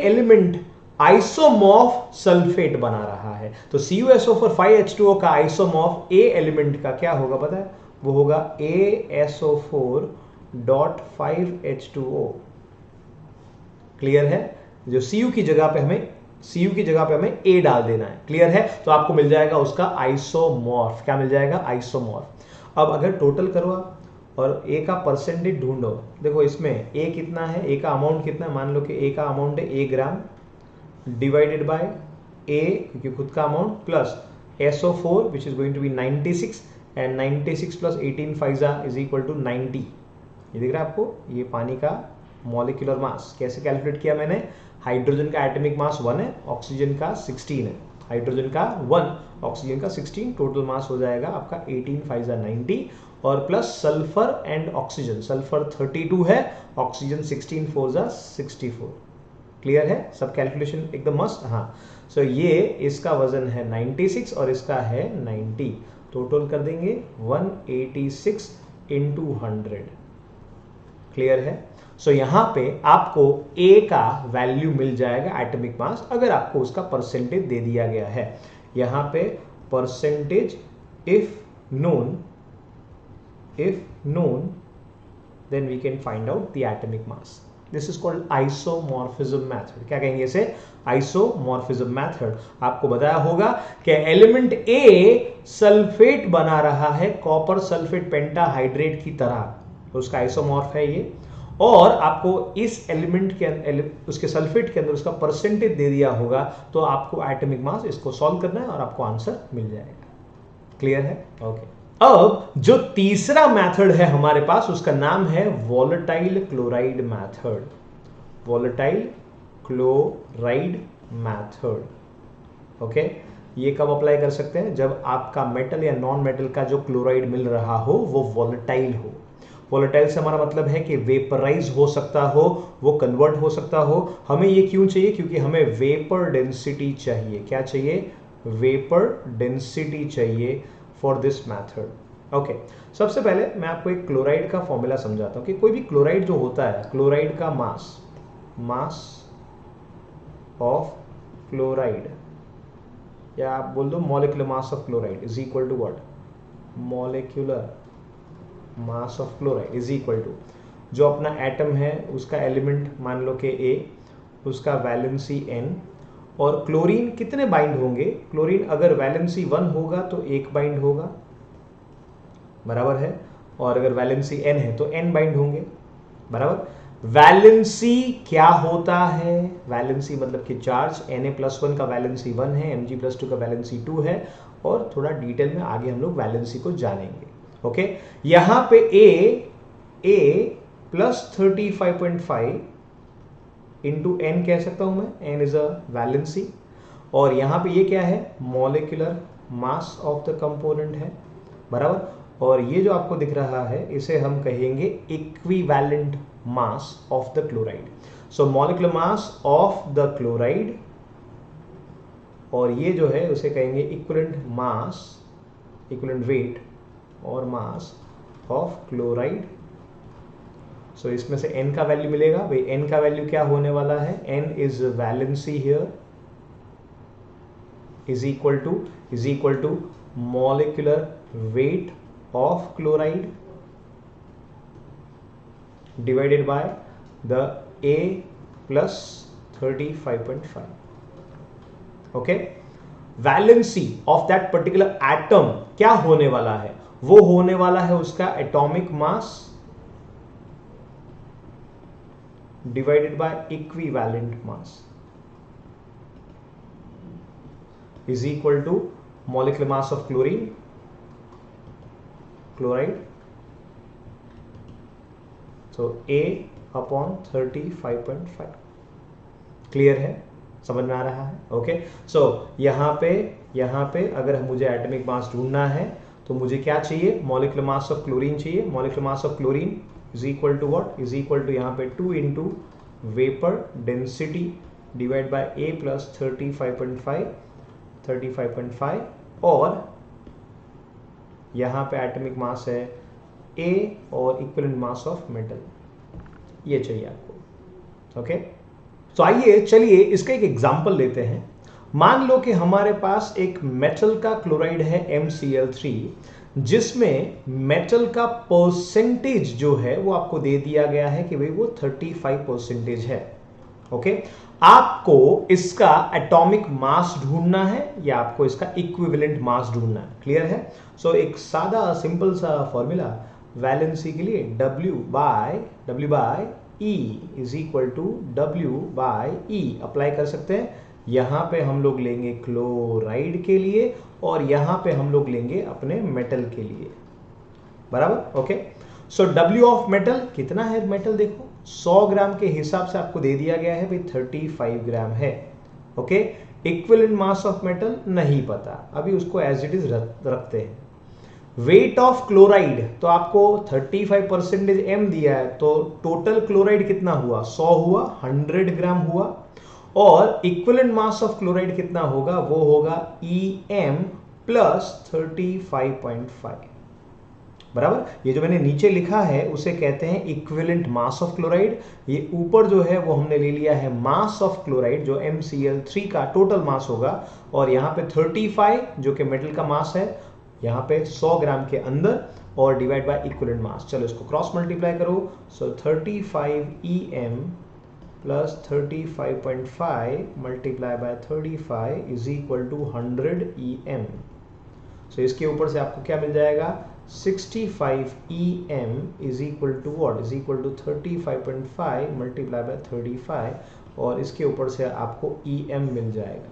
एलिमेंट आइसोमॉर्फ सल्फेट बना रहा है, तो CuSO4 5H2O का आइसोमॉर्फ ए एलिमेंट का क्या होगा पता है? वो होगा ASO4.5H2O। क्लियर है? जो Cu की जगह पे हमें A डाल देना है। क्लियर है? तो आपको मिल जाएगा उसका आइसोमॉर्फ। क्या मिल जाएगा? आइसोमॉर्फ। अब अगर टोटल करो आप और ए का परसेंटेज ढूंढो, देखो इसमें ए कितना है, ए का अमाउंट कितना है, मान लो कि ए का अमाउंट है ए ग्राम डिवाइडेड बाय ए क्योंकि खुद का amount plus SO4 which is going to be 96 and 96 plus 18 फाइजा इज इक्वल टू 90। ये दिख रहा है आपको, ये पानी का मॉलिक्यूलर मास कैसे कैलकुलेट किया मैंने, हाइड्रोजन का एटॉमिक मास 1 है, ऑक्सीजन का 16 है, हाइड्रोजन का 1 ऑक्सीजन का 16, टोटल मास हो जाएगा आपका 18 फाइजा 90 और plus sulphur and oxygen, sulphur 32 है, ऑक्सीजन 16 फोर जा 64। क्लियर है, सब कैलकुलेशन एकदम मस्त। हाँ सो ये इसका वजन है 96 और इसका है 90, टोटल कर देंगे 186 इंटू 100। क्लियर है, सो यहां पे आपको ए का वैल्यू मिल जाएगा एटॉमिक मास, अगर आपको उसका परसेंटेज दे दिया गया है। यहां पे percentage if known then we can find out the atomic mass. This is called isomorphism method. क्या कहेंगे इसे, isomorphism method। आपको बताया होगा कि एलिमेंट ए सल्फेट बना रहा है कॉपर सल्फेट पेंटाहाइड्रेट की तरह, उसका आइसोमॉर्फ है ये, और आपको इस एलिमेंट के उसके सल्फेट के अंदर उसका परसेंटेज दे दिया होगा, तो आपको एटॉमिक मास इसको सॉल्व करना है और आपको आंसर मिल जाएगा। क्लियर है, ओके। अब जो तीसरा मेथड है हमारे पास उसका नाम है volatile chloride method, volatile chloride method. Okay, ये कब अप्लाई कर सकते हैं, जब आपका मेटल या नॉन मेटल का जो क्लोराइड मिल रहा हो वो वोलेटाइल हो। वोलेटाइल से हमारा मतलब है कि वेपराइज हो सकता हो, वो कन्वर्ट हो सकता हो। हमें ये क्यों चाहिए, क्योंकि हमें वेपर डेंसिटी चाहिए। क्या चाहिए, वेपर डेंसिटी चाहिए फॉर दिस मैथड। ओके, सबसे पहले मैं आपको एक क्लोराइड का फॉर्मूला समझाता हूं कि कोई भी क्लोराइड जो होता है, क्लोराइड का मास ऑफ क्लोराइड, या आप बोल दो molecular mass of chloride is equal to what, molecular mass of chloride is equal to जो अपना एटम है उसका एलिमेंट मान लो कि ए, उसका वैलेंसी n, और क्लोरीन कितने बाइंड होंगे, क्लोरीन अगर वैलेंसी 1 होगा तो 1 बाइंड होगा, बराबर है, और अगर वैलेंसी n है तो n बाइंड होंगे, बराबर। वैलेंसी क्या होता है, वैलेंसी मतलब कि चार्ज, Na+1 का वैलेंसी 1 है, Mg+2 का वैलेंसी 2 है, और थोड़ा डिटेल में आगे हम लोग वैलेंसी को जानेंगे। ओके, यहां पे A प्लस 35.5 इंटू n कह सकता हूं मैं, n इज अ वैलेंसी, और यहां पे ये क्या है, molecular mass of the component है, बराबर। और ये जो आपको दिख रहा है इसे हम कहेंगे equivalent mass of the chloride. So molecular mass of the chloride, और ये जो है उसे कहेंगे इक्विवेलेंट मास, इक्विवेलेंट वेट और मास ऑफ क्लोराइड। सो इसमें से n का वैल्यू मिलेगा, भाई n का वैल्यू क्या होने वाला है, n is valency here is equal to molecular weight of chloride divided by the A plus 35.5। Okay, valency of that particular atom क्या होने वाला है, वो होने वाला है उसका atomic mass divided by equivalent mass is equal to molecular mass of chloride so A upon 35.5। Clear है, समझ में आ रहा है, ओके। सो यहां पे अगर मुझे एटॉमिक मास ढूंढना है तो मुझे क्या चाहिए, मॉलिक्यूलर मास ऑफ क्लोरीन चाहिए। Molecular mass of chlorine is equal to what, is equal to यहाँ पे 2 into vapour density divide by A plus 35.5, और यहाँ पे एटॉमिक मास है A और इक्विवेलेंट मास ऑफ मेटल, ये चाहिए आपको। ओके, तो आइए चलिए इसका एक एग्जांपल लेते हैं। मान लो कि हमारे पास एक मेटल का क्लोराइड है MCl3, जिसमें मेटल का परसेंटेज जो है वो आपको दे दिया गया है कि भाई वो 35% है। ओके, आपको इसका एटॉमिक मास ढूंढना है या आपको इसका इक्विवेलेंट मास ढूंढना है। क्लियर है? सो एक सादा सिंपल सा फॉर्मूला वैलेंसी के लिए W by E is equal to W by E apply कर सकते हैं। यहां पे हम लोग लेंगे क्लोराइड के लिए और यहां पे हम लोग लेंगे अपने मेटल के लिए, बराबर। Okay, so W of metal कितना है? मेटल देखो 100 ग्राम के हिसाब से आपको दे दिया गया है भाई 35 ग्राम है। Okay, equivalent mass of metal नहीं पता, अभी उसको एज इट इज रखते हैं। वेट ऑफ क्लोराइड तो आपको 35% M दिया है, तो टोटल क्लोराइड कितना हुआ? 100 हुआ, 100 ग्राम हुआ। और इक्विवेलेंट मास ऑफ क्लोराइड कितना होगा? वो होगा EM प्लस 35.5, बराबर। ये जो मैंने नीचे लिखा है उसे कहते हैं इक्विवेलेंट मास ऑफ क्लोराइड। ये ऊपर जो है वो हमने ले लिया है मास ऑफ क्लोराइड जो MCl3 का टोटल मास होगा, और यहाँ पे 35 जो कि मेटल का मास है, यहाँ पे 100 ग्राम के अंदर, और डिवाइड बाय इक्विवेलेंट मास। चलो इसको क्रॉस मल्टीप्लाई करो। So 35 EM plus 35.5 multiply by 35 is equal to 100 EM। So इसके ऊपर से आपको क्या मिल जाएगा? 65 EM is equal to what? Is equal to 35.5 multiply by 35, और इसके ऊपर से आपको EM मिल जाएगा।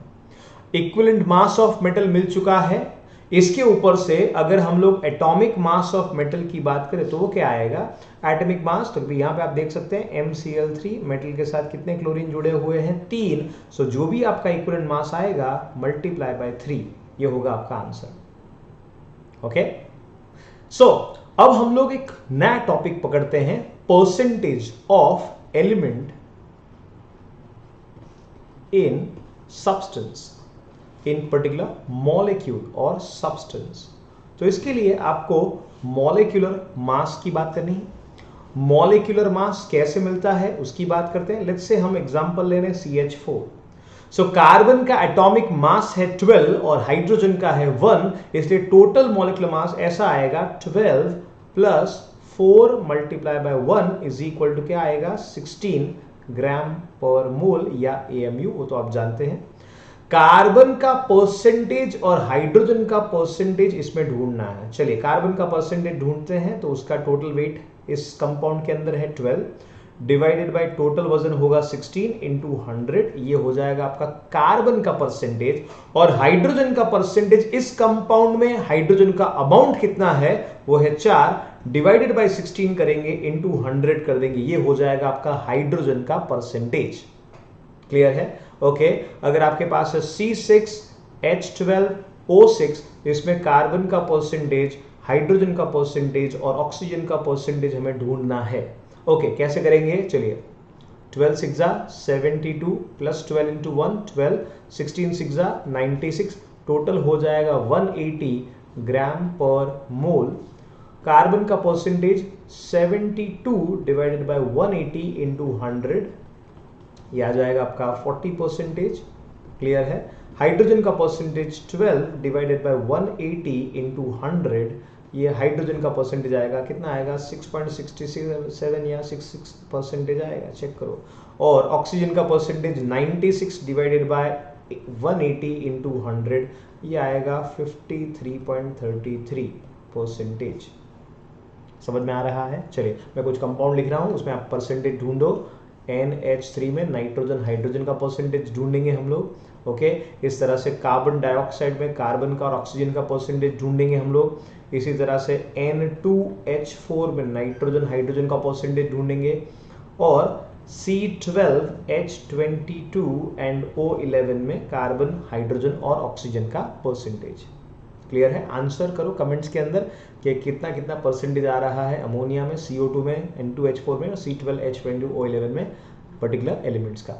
इक्विवेलेंट मास ऑफ मेटल मिल चुका है। इसके ऊपर से अगर हम लोग एटॉमिक मास ऑफ मेटल की बात करें तो वो क्या आएगा? एटॉमिक मास, तो यहाँ पे आप देख सकते हैं MCl3 मेटल के साथ कितने क्लोरीन जुड़े हुए हैं? 3। सो जो भी आपका इक्विवेलेंट मास आएगा मल्टीप्लाई बाय 3, ये होगा आपका आंसर। ओके, सो अब हम लोग एक नया टॉपिक पकड़ते हैं, percentage of element in substance, in particular molecule और सब्सटेंस। तो इसके लिए आपको मॉलिक्यूलर मास की बात करनी है। मॉलिक्यूलर मास कैसे मिलता है उसकी बात करते हैं। लेट्स से हम एग्जांपल ले रहे हैं CH4। सो कार्बन का एटॉमिक मास है 12 और हाइड्रोजन का है 1, इसलिए टोटल मॉलिक्यूलर मास ऐसा आएगा 12 plus 4 multiply by 1 is equal to क्या आएगा? 16 ग्राम पर मोल या AMU, वो तो आप जानते हैं। कार्बन का परसेंटेज और हाइड्रोजन का परसेंटेज इसमें ढूंढना है। चलिए कार्बन का परसेंटेज ढूंढते हैं। तो उसका टोटल वेट इस कंपाउंड के अंदर है 12 डिवाइडेड बाय टोटल वजन होगा 16 इंटू 100, ये हो जाएगा आपका कार्बन का परसेंटेज। और हाइड्रोजन का परसेंटेज इस कंपाउंड में हाइड्रोजन का अमाउंट कितना है? वो है 4 डिवाइडेड बाय 16 करेंगे इंटू 100 कर देंगे, ये हो जाएगा आपका हाइड्रोजन का परसेंटेज। क्लियर है? ओके, अगर आपके पास है C6H12O6, इसमें कार्बन का परसेंटेज, हाइड्रोजन का परसेंटेज और ऑक्सीजन का परसेंटेज हमें ढूंढना है। ओके, कैसे करेंगे? चलिए 12 6 72 प्लस 12 इंटू 1 12, 16 6 96, टोटल हो जाएगा 180 ग्राम पर मोल। कार्बन का परसेंटेज 72 डिवाइडेड बाय 180 इंटू 100, यह आ जाएगा आपका 40%। क्लियर है? हाइड्रोजन का परसेंटेज 12 डिवाइडेड बाय 180 इंटू 100, ये हाइड्रोजन का परसेंटेज आएगा कितना आएगा? 6.67 या 66% आएगा, चेक करो। और ऑक्सीजन का परसेंटेज 96 डिवाइडेड बाय 180 इंटू 100, ये आएगा 53.33%। समझ में आ रहा है? चलिए मैं कुछ कंपाउंड लिख रहा हूं, उसमें आप परसेंटेज ढूंढो। NH3 में नाइट्रोजन हाइड्रोजन का परसेंटेज ढूंढेंगे हम लोग। ओके, इस तरह से कार्बन डाइऑक्साइड में कार्बन का और ऑक्सीजन का परसेंटेज ढूंढेंगे हम लोग। इसी तरह से N2H4 में नाइट्रोजन हाइड्रोजन का परसेंटेज ढूंढेंगे, और C12H22 एंड O11 में कार्बन हाइड्रोजन और ऑक्सीजन का परसेंटेज। क्लियर है? आंसर करो कमेंट्स के अंदर कि कितना कितना परसेंटेज आ रहा है अमोनिया में, CO2 में, N2H4 में और C12H22O11 में पर्टिकुलर एलिमेंट्स का।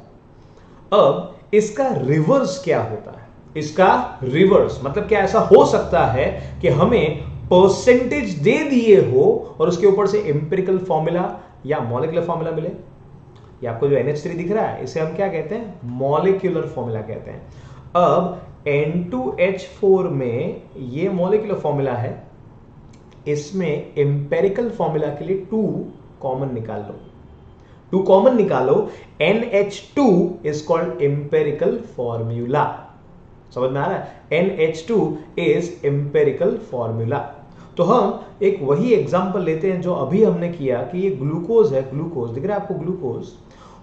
अब इसका रिवर्स क्या होता है? इसका रिवर्स मतलब क्या ऐसा हो सकता है कि हमें परसेंटेज दे दिए हो और उसके ऊपर से एम्पिरिकल फॉर्मूला या मॉलिक्यूलर फॉर्मूला मिले? ये आपको जो NH3 दिख रहा है इसे हम क्या कहते हैं? मॉलिक्यूलर फॉर्मूला कहते हैं। अब N2H4 में ये मॉलिक्यूलर फॉर्मूला है, इसमें एम्पिरिकल फॉर्मूला के लिए 2 कॉमन निकाल लो। टू कॉमन निकालो, NH2 is called empirical formula. समझ में आ रहा है? NH2 is empirical formula. तो हम एक वही एग्जांपल लेते हैं जो अभी हमने किया कि ये ग्लूकोज है, ग्लूकोज दिख रहा है आपको, ग्लूकोज,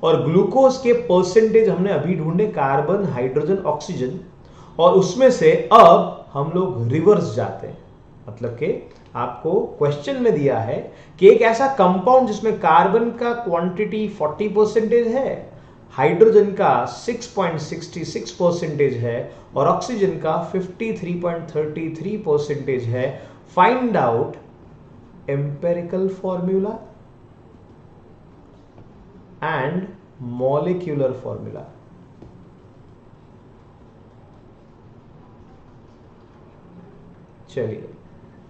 और ग्लूकोज के परसेंटेज हमने अभी ढूंढे, कार्बन, हाइड्रोजन, ऑक्सीजन, और उसमें से अब हम लोग रिवर्स जाते हैं। मतलब कि आपको क्वेश्चन में दिया है कि एक ऐसा कंपाउंड जिसमें कार्बन का क्वांटिटी 40% है, हाइड्रोजन का 6.66% है और ऑक्सीजन का 53.33% है। Find out empirical formula and molecular formula. चलिए,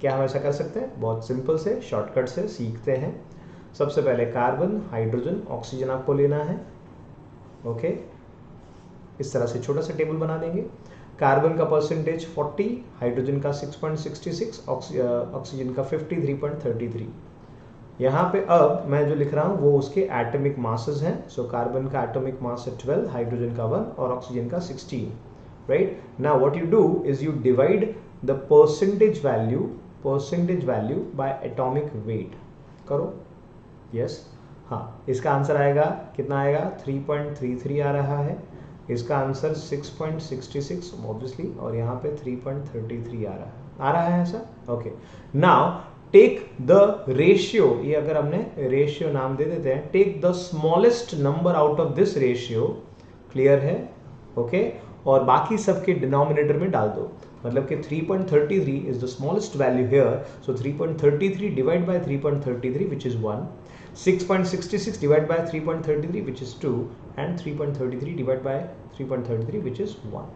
क्या हम ऐसा कर सकते हैं? बहुत सिंपल से, शॉर्टकट से सीखते हैं। सबसे पहले कार्बन, हाइड्रोजन, ऑक्सीजन आपको लेना है। ओके, इस तरह से छोटा सा टेबल बना देंगे। कार्बन का परसेंटेज 40, हाइड्रोजन का 6.66, ऑक्सीजन का 53.33। यहां पे अब मैं जो लिख रहा हूं वो उसके एटॉमिक मासेस हैं। सो कार्बन का एटॉमिक मास है 12, हाइड्रोजन का 1 और ऑक्सीजन का 16। Right now what you do is you divide the percentage value by atomic weight. करो, यस। हाँ, इसका आंसर आएगा कितना आएगा? 3.33 आ रहा है। इसका आंसर 6.66 ऑब्वियसली, और यहाँ पे 3.33 आ रहा है ऐसा। Okay, now take the ratio, ये अगर हमने रेशियो नाम दे देते हैं, take the smallest number out of this ratio. Clear है? ओके, और बाकी सबके डिनोमिनेटर में डाल दो। मतलब कि 3.33 is the smallest value here, so 3.33 divide by 3.33 which is 1, 6.66 divided by 3.33 which is 2, and 3.33 divided by 3.33 which is 1।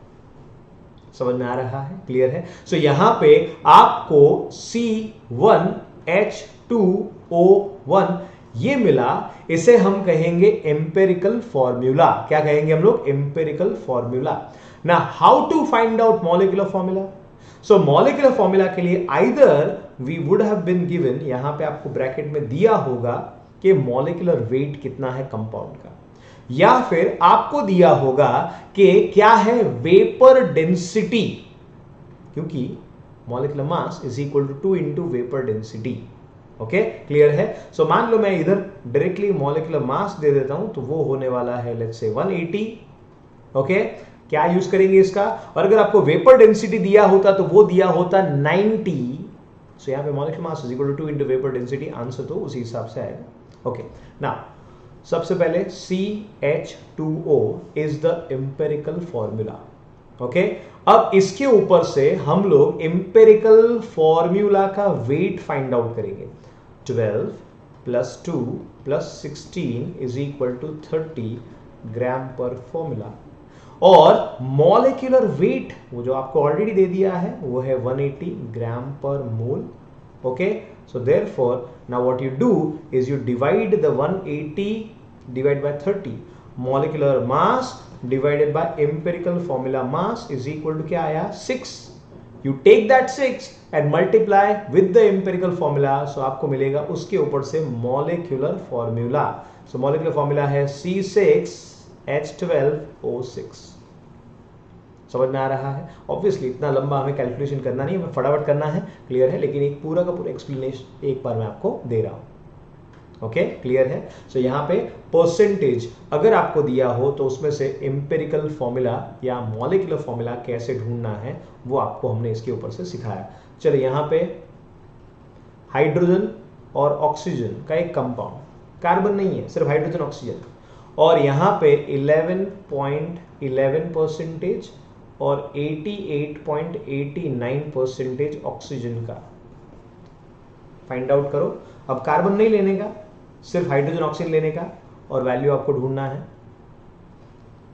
समझ में आ रहा है? क्लियर है? सो यहां पे आपको C1H2O1 ये मिला, इसे हम कहेंगे एम्पेरिकल फॉर्मूला। क्या कहेंगे हम लोग? Empirical formula. ना how to find out molecular formula? So molecular formula के लिए either we would have been given, यहां पे आपको ब्रैकेट में दिया होगा कि मॉलिक्यूलर वेट कितना है कंपाउंड का, या फिर आपको दिया होगा कि क्या है वेपर डेंसिटी, क्योंकि molecular mass is equal to 2 into vapour density. Okay, clear है? सो मान लो मैं इधर डायरेक्टली मॉलिक्यूलर मास दे देता हूं, तो वो होने वाला है लेट्स से 180। ओके, क्या यूज करेंगे इसका? और अगर आपको वेपर डेंसिटी दिया होता तो वो दिया होता 90। सो यहां पे molecular mass is equal to 2 into vapour density, answer तो उसी हिसाब से आएगा। ओके, नाउ सबसे पहले CH2O is the empirical formula. Okay, अब इसके ऊपर से हम लोग एम्पेरिकल फॉर्मूला का वेट फाइंड आउट करेंगे। 12 plus 2 plus 16 is equal to 30 gram per formula, और मॉलिक्यूलर वेट वो जो आपको ऑलरेडी दे दिया है वो है 180 gram per mole. Okay, so therefore now what you do is you divide the 180 divided by 30, molecular mass divided by empirical formula mass is equal to क्या आया? 6। you take that 6 and multiply with the empirical formula, so आपको मिलेगा उसके ऊपर से molecular formula। so molecular formula है C6H12O6। समझ में आ रहा है? ऑब्वियसली इतना लंबा हमें कैलकुलेशन करना नहीं, हमें फटाफट करना है। क्लियर है? लेकिन एक पूरा का पूरा एक्सप्लेनेशन एक बार मैं आपको दे रहा हूं। ओके, क्लियर है? सो यहाँ पे परसेंटेज अगर आपको दिया हो तो उसमें से एम्पेरिकल फॉर्मूला या मॉलिक्यूलर फॉर्मूला कैसे ढूंढना है वो आपको हमने इसके ऊपर से सिखाया। चलिए, यहाँ पे हाइड्रोजन और ऑक्सीजन का एक कंपाउंड, कार्बन नहीं है, सिर्फ हाइड्रोजन ऑक्सीजन, और यहाँ पे 11.11% और 88.89% ऑक्सीजन का फाइंड आउट करो। अब कार्बन नहीं लेने का, सिर्फ हाइड्रोजन ऑक्सीजन लेने का, और वैल्यू आपको ढूंढना है।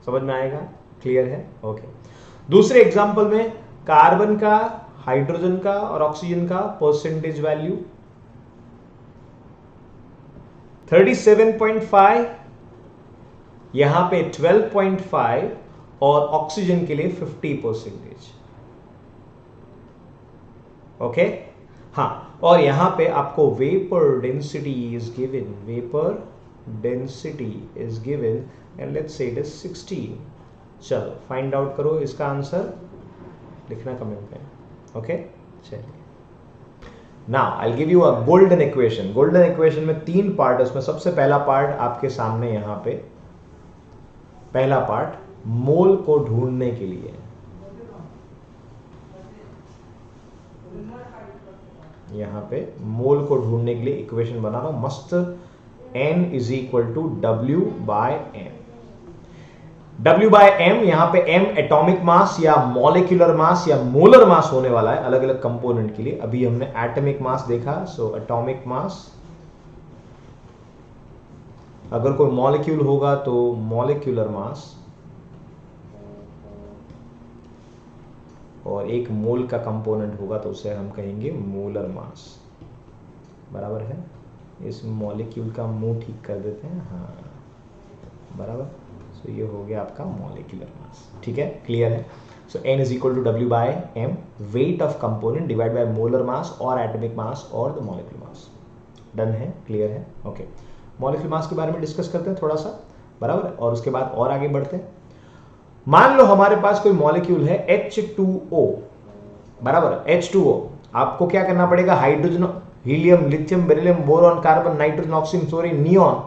समझ में आएगा? क्लियर है? ओके, दूसरे एग्जांपल में कार्बन का, हाइड्रोजन का और ऑक्सीजन का परसेंटेज वैल्यू 37.5, यहां पे 12.5 और ऑक्सीजन के लिए 50%। ओके, हाँ, और यहां पे आपको vapour density is given, vapour density is given and let's say it is 16। चलो फाइंड आउट करो इसका आंसर, लिखना कमेंट में। ओके चलिए, now I give you a golden equation. Golden equation में 3 पार्ट है, उसमें सबसे पहला पार्ट आपके सामने यहां पे, पहला पार्ट मोल को ढूंढने के लिए, यहां पे मोल को ढूंढने के लिए इक्वेशन बना रहा हूं मस्त। n is equal to W by M। W by M, यहां पे M एटॉमिक मास या मॉलिक्यूलर मास या मोलर मास होने वाला है अलग अलग कंपोनेंट के लिए। अभी हमने एटॉमिक मास देखा, सो एटॉमिक मास, अगर कोई मॉलिक्यूल होगा तो मॉलिक्यूलर मास, और एक मोल का कंपोनेंट होगा तो उसे हम कहेंगे मोलर मास। बराबर है, इस मॉलिक्यूल का मुंह ठीक कर देते हैं, हाँ बराबर। सो ये हो गया आपका मॉलिक्यूलर मास, ठीक है, क्लियर है। So n is equal to W by M, weight of component divide by molar mass और एटॉमिक मास और द मॉलिक्यूलर मास। डन है, क्लियर है, ओके। मॉलिक्यूलर मास के बारे में डिस्कस करते हैं थोड़ा सा, बराबर है, और उसके बाद और आगे बढ़ते हैं। मान लो हमारे पास कोई मॉलिक्यूल है H2O, बराबर, H2O। आपको क्या करना पड़ेगा, hydrogen, helium, lithium, beryllium, boron, carbon, nitrogen, oxygen, fluorine, neon,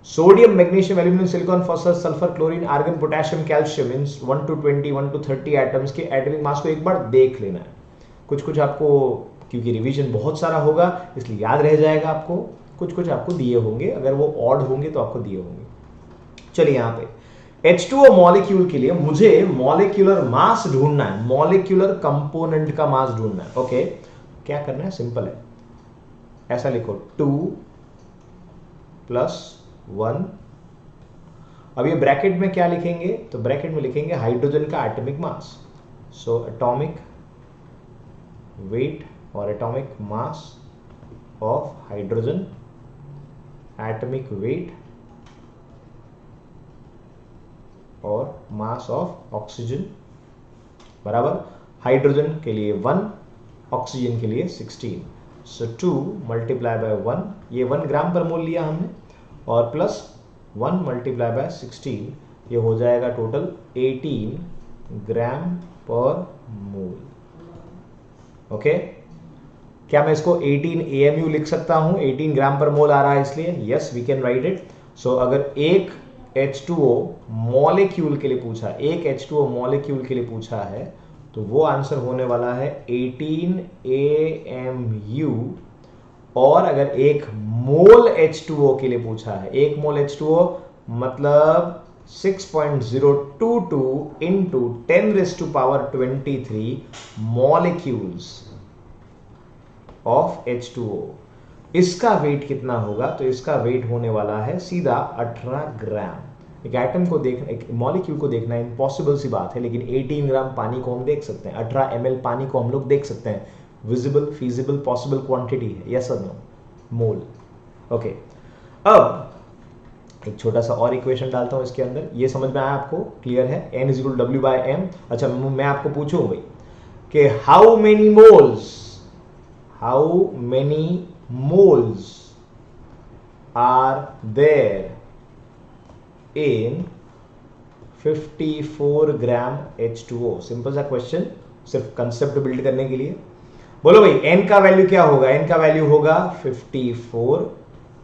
sodium, magnesium, aluminium, silicon, phosphorus, sulphur, chlorine, argon, potassium, calcium, इन 1 to 20, 1 to 30 एटम्स के एटॉमिक मास को एक बार देख लेना है। कुछ कुछ आपको, क्योंकि रिवीजन बहुत सारा होगा इसलिए याद रह जाएगा आपको, कुछ कुछ आपको दिए होंगे, अगर वो ऑड होंगे तो आपको दिए होंगे। चलिए यहां पे H2O मॉलिक्यूल के लिए मुझे मॉलिक्यूलर मास ढूंढना है, मॉलिक्यूलर कंपोनेंट का मास ढूंढना है। ओके, क्या करना है, सिंपल है, ऐसा लिखो 2 + 1। अब ये ब्रैकेट में क्या लिखेंगे, तो ब्रैकेट में लिखेंगे हाइड्रोजन का atomic mass. So atomic weight और atomic mass of hydrogen, atomic weight और मास ऑफ ऑक्सीजन, बराबर। हाइड्रोजन के लिए 1, ऑक्सीजन के लिए 16। सो 2 × 1, ये 1 ग्राम पर मोल लिया हमने, और प्लस 1 × 16, ये हो जाएगा टोटल 18 ग्राम पर मोल। ओके, क्या मैं इसको 18 AMU लिख सकता हूं, 18 ग्राम पर मोल आ रहा है इसलिए, yes we can write it. So अगर एक H2O मॉलिक्यूल के लिए पूछा, एक H2O मॉलिक्यूल के लिए पूछा है, तो वो आंसर होने वाला है 18 AMU। और अगर एक मोल H2O के लिए पूछा है, एक मोल H2O मतलब 6.022 into 10⁻23 मॉलिक्यूल्स ऑफ H2O। इसका वेट कितना होगा, तो इसका वेट होने वाला है सीधा 18 ग्राम। एक एटम को देखना, एक मॉलिक्यूल को देखना इम्पॉसिबल सी बात है, लेकिन 18 ग्राम पानी को हम देख सकते हैं, 18 ml पानी को हम लोग देख सकते हैं। विजिबल, फीजिबल, पॉसिबल क्वांटिटी है, यस और नो, मोल। ओके, अब एक छोटा सा और इक्वेशन डालता हूं इसके अंदर, ये समझ में आया आपको, क्लियर है। n is equal to W by M। अच्छा, मैं आपको पूछूं भाई कि how many moles are there in 54 gram H2O? Simple सा क्वेश्चन, सिर्फ कंसेप्ट बिल्ड करने के लिए। बोलो भाई n का वैल्यू क्या होगा, n का वैल्यू होगा 54,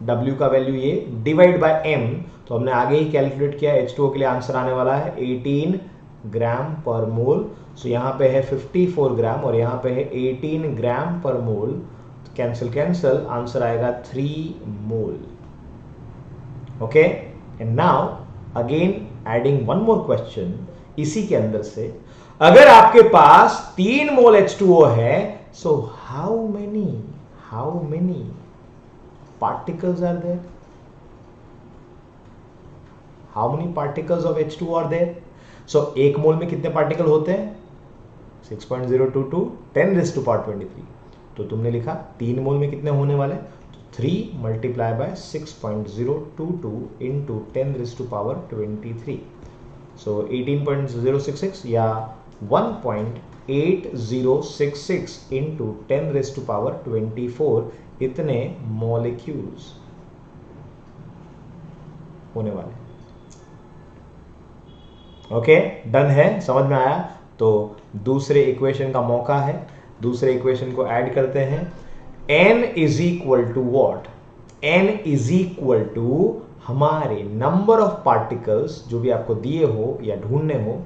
W का वैल्यू ये, डिवाइड बाय M, तो हमने आगे ही कैलकुलेट किया, H2O के लिए आंसर आने वाला है 18 ग्राम पर मोल। सो यहां पे है 54 ग्राम और यहां पे है 18 ग्राम पर मोल, कैंसिल कैंसिल, आंसर आएगा 3 mole. Okay, and now again adding one more question इसी के अंदर से, अगर आपके पास 3 मोल H2O है, so how many particles are there? How many particles of H2O are there? So एक मोल में कितने पार्टिकल होते हैं, 6.022 10⁻23। तो तुमने लिखा 3 मोल में कितने होने वाले, तो 3 × 6.022 into 10⁻23। सो 18.066 या 1.8066 into 10⁻24 इतने मॉलिक्यूल्स होने वाले हैं। ओके, डन है, समझ में आया? तो दूसरे इक्वेशन का मौका है, दूसरे इक्वेशन को ऐड करते हैं। n is equal to what? n is equal to हमारे नंबर ऑफ पार्टिकल्स जो भी आपको दिए हो या ढूंढने हो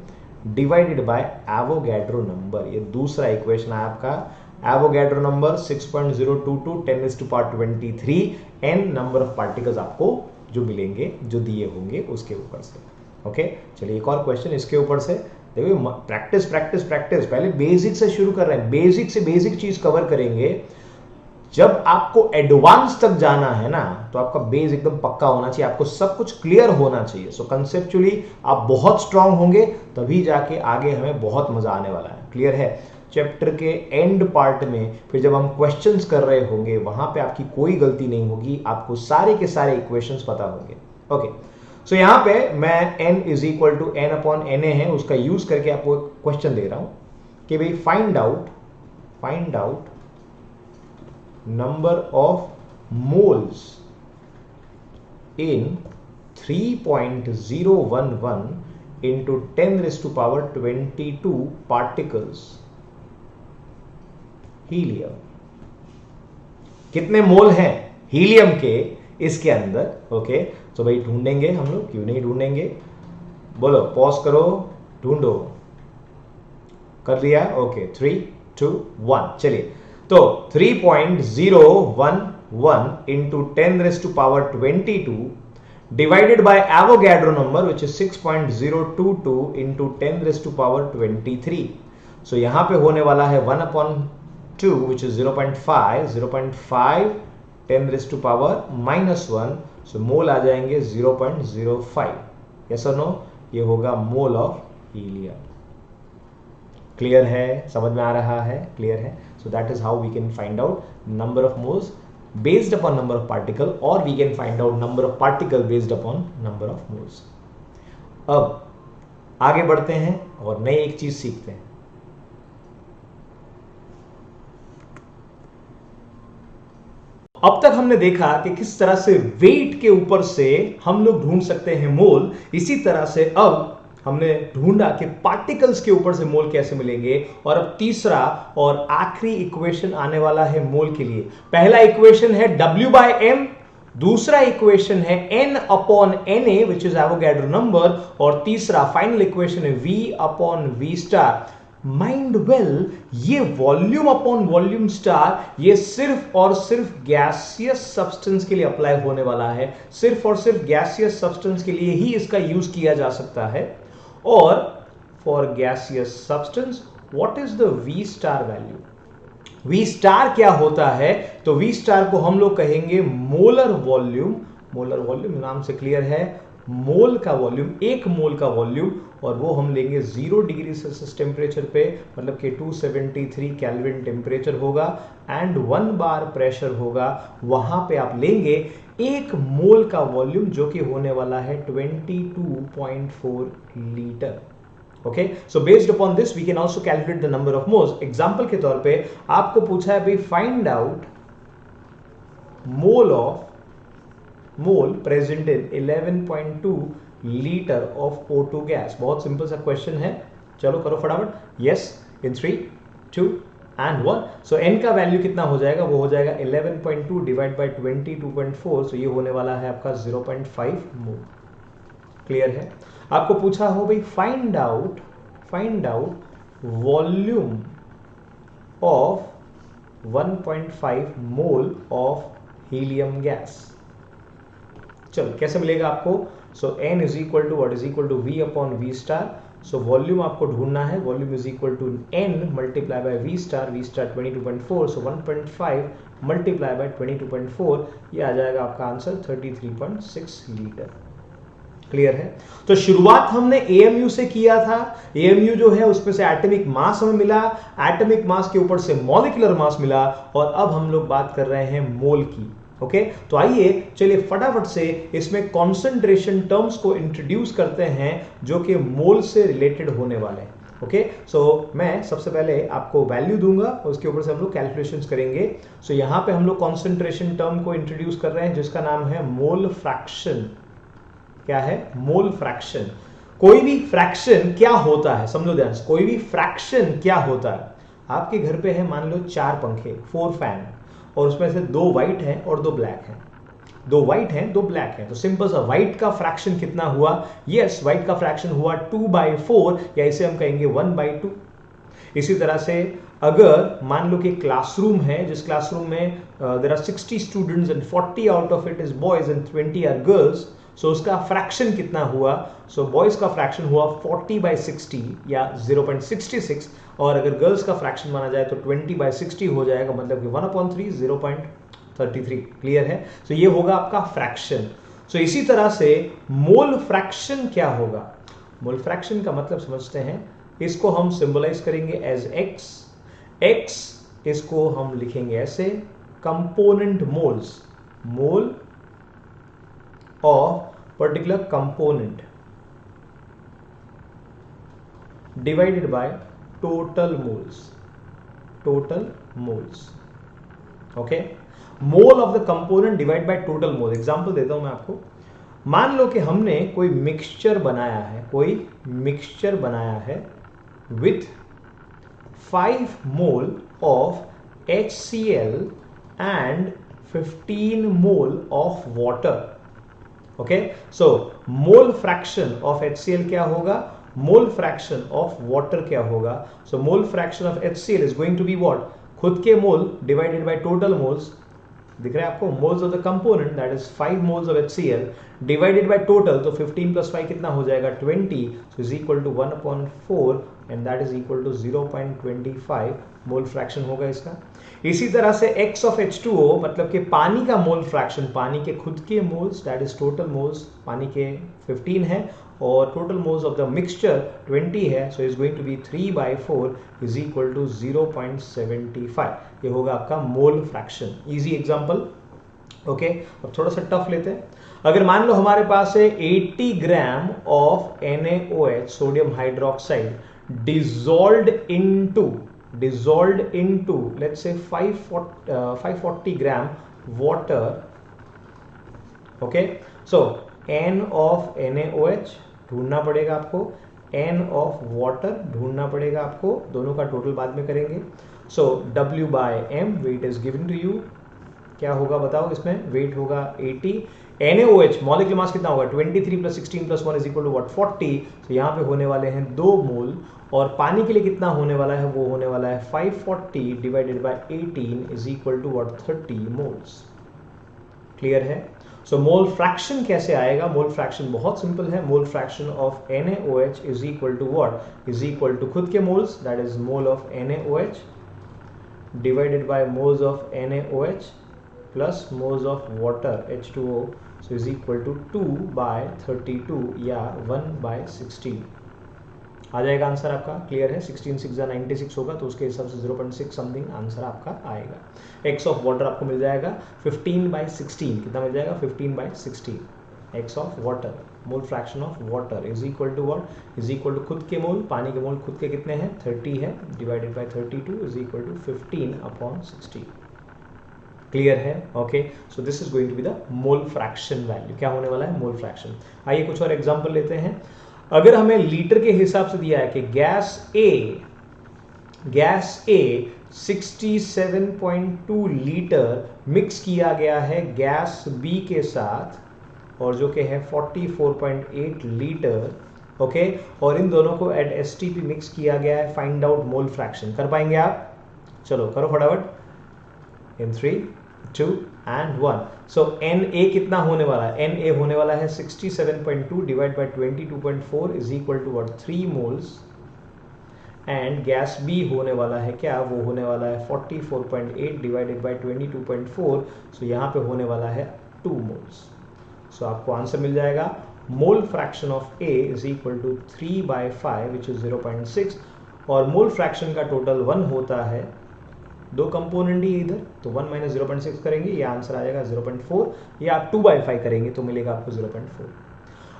डिवाइडेड बाय एवोगैड्रो नंबर। ये दूसरा इक्वेशन है आपका। Avogadro number 6.022 10⁻23 n number of particles आपको जो मिलेंगे, जो दिए होंगे उसके ऊपर से। ओके, चलिए एक और क्वेश्चन इसके ऊपर से। देखो, प्रैक्टिस प्रैक्टिस प्रैक्टिस, पहले बेसिक से शुरू कर रहे हैं, बेसिक से बेसिक चीज कवर करेंगे। जब आपको एडवांस तक जाना है ना, तो आपका बेस एकदम पक्का होना चाहिए, आपको सब कुछ क्लियर होना चाहिए। सो कंसेप्चुअली आप बहुत स्ट्रांग होंगे, तभी जाके आगे हमें बहुत मजा आने वाला है। क्लियर है? चैप्टर के एंड पार्ट में फिर जब हम क्वेश्चंस कर रहे होंगे, वहां पे आपकी कोई गलती नहीं होगी, आपको सारे के सारे इक्वेशंस पता होंगे। ओके, सो यहां पे मैं n is equal to n upon na है, उसका यूज करके आपको क्वेश्चन दे रहा हूं कि भाई find out number of moles in 3.011 into 10⁻22 particles helium. कितने मोल हैं हीलियम के इसके अंदर? ओके, तो भाई ढूंढेंगे हम लोग, क्यों नहीं ढूंढेंगे? बोलो, पॉज करो, ढूंढो। कर लिया? ओके, 3, 2, 1, चलिए। तो 3.011 into 10⁻22 divided by Avogadro number which is 6.022 into 10⁻23. So यहां पे होने वाला है 1/2 which is 0.5 10⁻⁻1. So मोल आ जाएंगे 0.05. Yes or no? ये होगा मोल ऑफ हीलियम। क्लियर है? समझ में आ रहा है? क्लियर है? So that is how we can find out number of moles based upon number of particle, or we can find out number of particle based upon number of moles. अब आगे बढ़ते हैं और नई एक चीज सीखते हैं। अब तक हमने देखा कि किस तरह से वेट के ऊपर से हम लोग ढूंढ सकते हैं मोल, इसी तरह से अब हमने ढूंढा कि पार्टिकल्स के ऊपर से मोल कैसे मिलेंगे। और अब तीसरा और आखिरी इक्वेशन आने वाला है मोल के लिए। पहला इक्वेशन है W/m, दूसरा इक्वेशन है n upon na which is Avogadro number, और तीसरा फाइनल इक्वेशन है V upon V star. Mind well, ये वॉल्यूम अपॉन वॉल्यूम स्टार ये सिर्फ और सिर्फ गैसियस सब्सटेंस के लिए अप्लाई होने वाला है। सिर्फ और सिर्फ गैसियस सब्सटेंस के लिए ही इसका यूज किया जा सकता है। और for gaseous substance what is the V star value? V star क्या होता है? तो V स्टार को हम लोग कहेंगे मोलर वॉल्यूम। मोलर वॉल्यूम नाम से क्लियर है, मोल का वॉल्यूम, एक मोल का वॉल्यूम, और वो हम लेंगे 0 डिग्री सेल्सियस टेम्परेचर पे, मतलब कि 273 केल्विन टेम्परेचर होगा एंड 1 बार प्रेशर होगा। वहां पे आप लेंगे एक मोल का वॉल्यूम जो कि होने वाला है 22.4 litre. Okay, so based upon this we can also calculate the number of moles. Example के तौर पे आपको पूछा है भाई find out mole present in 11.2 litre of O2 gas. बहुत सिंपल सा क्वेश्चन है, चलो करो फटाफट। Yes, in 3, 2 and 1. So n का वैल्यू कितना हो जाएगा? वो हो जाएगा 11.2 डिवाइड बाय 22.4, सो ये होने वाला है आपका 0.5 मोल। क्लियर है? आपको पूछा हो भाई find out volume of 1.5 mole of helium gas. चलो कैसे मिलेगा आपको? So n is equal to what is equal to V upon V star. So volume आपको ढूंढना है, volume is equal to n multiply by V star 22.4, so 1.5 multiply by 22.4, ये आ जाएगा आपका आंसर 33.6 लीटर। क्लियर है? तो शुरुआत हमने AMU से किया था। AMU जो है उसमें से एटॉमिक मास हमें मिला, एटॉमिक मास के ऊपर से मॉलिक्यूलर मास मिला, और अब हम लोग बात कर रहे हैं मोल की। ओके, तो आइए चलिए फटाफट से इसमें कॉन्सेंट्रेशन टर्म्स को इंट्रोड्यूस करते हैं जो कि मोल से रिलेटेड होने वाले हैं। ओके, सो मैं सबसे पहले आपको वैल्यू दूंगा, उसके ऊपर से हम लोग कैलकुलेशंस करेंगे। सो यहां पे हम लोग कॉन्सेंट्रेशन टर्म को इंट्रोड्यूस कर रहे हैं जिसका नाम है मोल फ्रैक्शन। क्या है? Mole fraction. कोई भी फ्रैक्शन क्या होता है, समझो ध्यान से, कोई भी फ्रैक्शन क्या होता है। आपके घर पे है मान लो 4 पंखे, 4 फैन, और उसमें से 2 व्हाइट हैं और 2 ब्लैक हैं। 2 व्हाइट हैं, 2 ब्लैक हैं, तो सिंपल सा व्हाइट का फ्रैक्शन कितना हुआ? यस, व्हाइट का फ्रैक्शन हुआ 2/4, या इसे हम कहेंगे 1/2। इसी तरह से अगर मान लो कि क्लासरूम है, जिस क्लासरूम में there are 60 students and 40 out of it is boys and 20 are girls, so उसका फ्रैक्शन कितना हुआ? सो बॉयज का फ्रैक्शन हुआ 40/60 या 0.66, और अगर गर्ल्स का फ्रैक्शन माना जाए तो 20/60 हो जाएगा, मतलब कि 1/3, 0.33। क्लियर है? सो ये होगा आपका फ्रैक्शन। सो इसी तरह से मोल फ्रैक्शन क्या होगा? मोल फ्रैक्शन का मतलब समझते हैं, इसको हम सिंबलाइज करेंगे एज एक्स। एक्स इसको हम लिखेंगे ऐसे, component moles, mole of particular component divided by total moles, total moles. Okay, mole of the component divide by total mole. Example देता हूं मैं आपको। मान लो कि हमने कोई मिक्सचर बनाया है, कोई मिक्सचर बनाया है with 5 mole of HCl and 15 mole of water. Okay, so mole fraction of HCl क्या होगा? मोल फ्रैक्शन ऑफ वाटर क्या होगा? So mole fraction of HCl is going to be what? खुद के mole divided by total moles. दिख रहा है आपको? Moles of the component, that is 5 moles of HCl divided by total, तो 15 + 5 कितना हो जाएगा? 20, सो is equal to 1/4 and that is equal to 0.25 mole fraction होगा इसका। इसी तरह से x ऑफ H2O, मतलब कि पानी का मोल फ्रैक्शन, पानी के खुद के moles, that is total moles, पानी के 15 है और total moles of the mixture 20 है, so is going to be 3/4 is equal to 0.75। ये होगा आपका mole fraction. Easy example. Okay, अब थोड़ा सा टफ लेते हैं। अगर मान लो हमारे पास है 80 gram of NaOH, sodium hydroxide, dissolved into let's say 540 gram water. Okay, so N of NaOH ढूंढना पड़ेगा आपको, N ऑफ वाटर ढूंढना पड़ेगा आपको, दोनों का टोटल बाद में करेंगे। So W/m weight is given to you. क्या होगा बताओ? इसमें वेट होगा 80। NaOH मॉलिक्यूलर मास कितना होगा? 23 + 16 + 1 इज इक्वल टू व्हाट? 40। तो यहाँ पे होने वाले हैं 2 मोल, और पानी के लिए कितना होने वाला है? वो होने वाला है 540 divided by 18 is equal to what? 30 moles. Clear है? सो मोल फ्रैक्शन कैसे आएगा? मोल फ्रैक्शन बहुत सिंपल है। Mole fraction of NaOH is equal to what? Is equal to खुद के moles, that is mole of NaOH divided by moles of NaOH plus moles of water H2O, so is equal to 2/32 या 1/16 आ जाएगा answer आपका। Clear है? 16 6 96 होगा, तो उसके हिसाब से 0.6 समथिंग आंसर आपका आएगा। एक्स ऑफ वाटर आपको मिल जाएगा 15/16। कितना मिल जाएगा? 15/16 x of water. Mole fraction of water is equal to what? Is equal to खुद के मोल, पानी के मोल खुद के कितने हैं? 30 है, divided by 32 is equal to 15/16। Clear है? Okay, so this is going to be the mole fraction value. क्या होने वाला है? Mole fraction. आइए कुछ और एग्जांपल लेते हैं। अगर हमें लीटर के हिसाब से दिया है कि गैस ए 67.2 लीटर मिक्स किया गया है गैस बी के साथ, और जो कि है 44.8 लीटर। ओके, और इन दोनों को एट STP मिक्स किया गया है। Find out mole fraction. कर पाएंगे आप? चलो करो फटाफट। इन 3 2 and 1। सो Na कितना होने वाला है? Na होने वाला है 67.2 divide by 22.4 is equal to what? 3 moles. And gas B होने वाला है क्या? वो होने वाला है 44.8 डिवाइडेड बाय 22.4, सो यहाँ पे होने वाला है 2 मोल्स। सो आपको आंसर मिल जाएगा mole fraction of A is equal to 3/5 which is 0.6, और मोल फ्रैक्शन का टोटल 1 होता है। 2 कंपोनेंट ही इधर, तो 1 - 0.6 करेंगे, ये आंसर आ जाएगा 0.4, या आप 2/5 करेंगे तो मिलेगा आपको 0.4।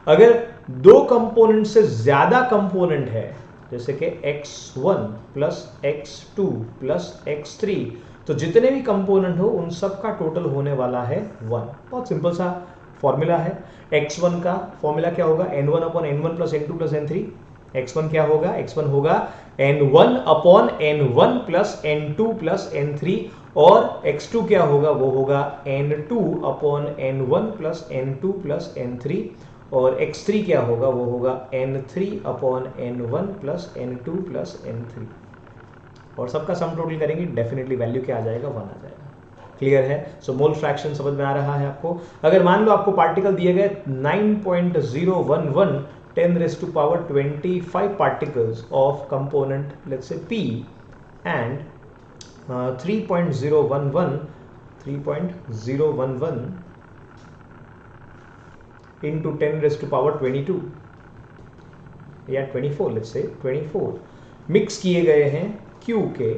अगर 2 कंपोनेंट से ज्यादा कंपोनेंट है, जैसे कि x1 + x2 + x3, तो जितने भी कंपोनेंट हो उन सब का टोटल होने वाला है 1। बहुत सिंपल सा फॉर्मूला है x1 का फॉर्मूला क्या होगा n1 upon n1 plus n2 plus n3। x1 क्या होगा, x1 होगा n1 upon n1 plus n2 plus n3 और x2 क्या होगा, वो होगा n2 upon n1 plus n2 plus n3 और x3 क्या होगा, वो होगा n3 upon n1 plus n2 plus n3 और सबका सम टोटल करेंगे डेफिनेटली वैल्यू क्या आ जाएगा, 1 आ जाएगा। क्लियर है? सो मोल फ्रैक्शन समझ में आ रहा है आपको। अगर मान लो आपको पार्टिकल दिए गए 9.011 10 raised to power 25 particles of component let's say P and 3.011 into 10 raised to power 22 या 24 let's say 24 मिक्स किए गए हैं Q के।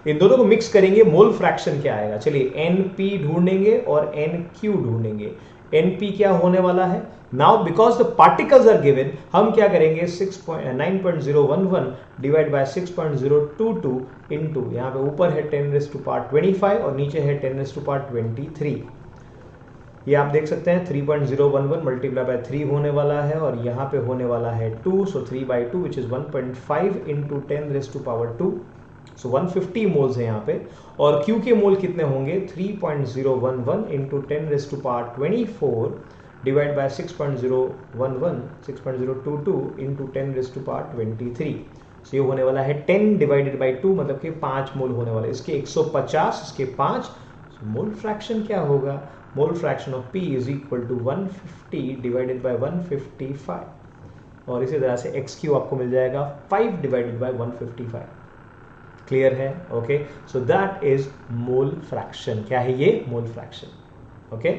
इन दोनों को मिक्स करेंगे, मोल फ्रैक्शन क्या आएगा, चलिए NP ढूंढेंगे और NQ ढूंढेंगे। NP क्या होने वाला है, now because the particles are given, हम क्या करेंगे 9.011 डिवाइड बाय 6.022 इनटू, यहाँ पे ऊपर है 10 रेज़ टू पावर 25 और नीचे है 10 रेज़ टू पावर 23। ये आप देख सकते हैं 3.011 मल्टीप्लाई बाय 3 होने वाला है और यहाँ पे होने वाला है 2, so 3/2 which is 1.5 into 10 raise to power 2, so 150 moles है यहाँ पे। और Q के मोल कितने होंगे, 3.011 into 10 raise to power 24 divide by 6.022 into 10 raise to power 23। So ये होने वाला है 10 डिवाइडेड बाय 2 मतलब कि 5 मोल होने वाला है। इसके 150, इसके 5, मोल फ्रैक्शन क्या होगा, mole fraction of P is equal to 150 divided by 155 और इसी तरह से XQ आपको मिल जाएगा 5 डिवाइडेड बाय 155। क्लियर है? Okay, so that is mole fraction. क्या है ये, मोल फ्रैक्शन। ओके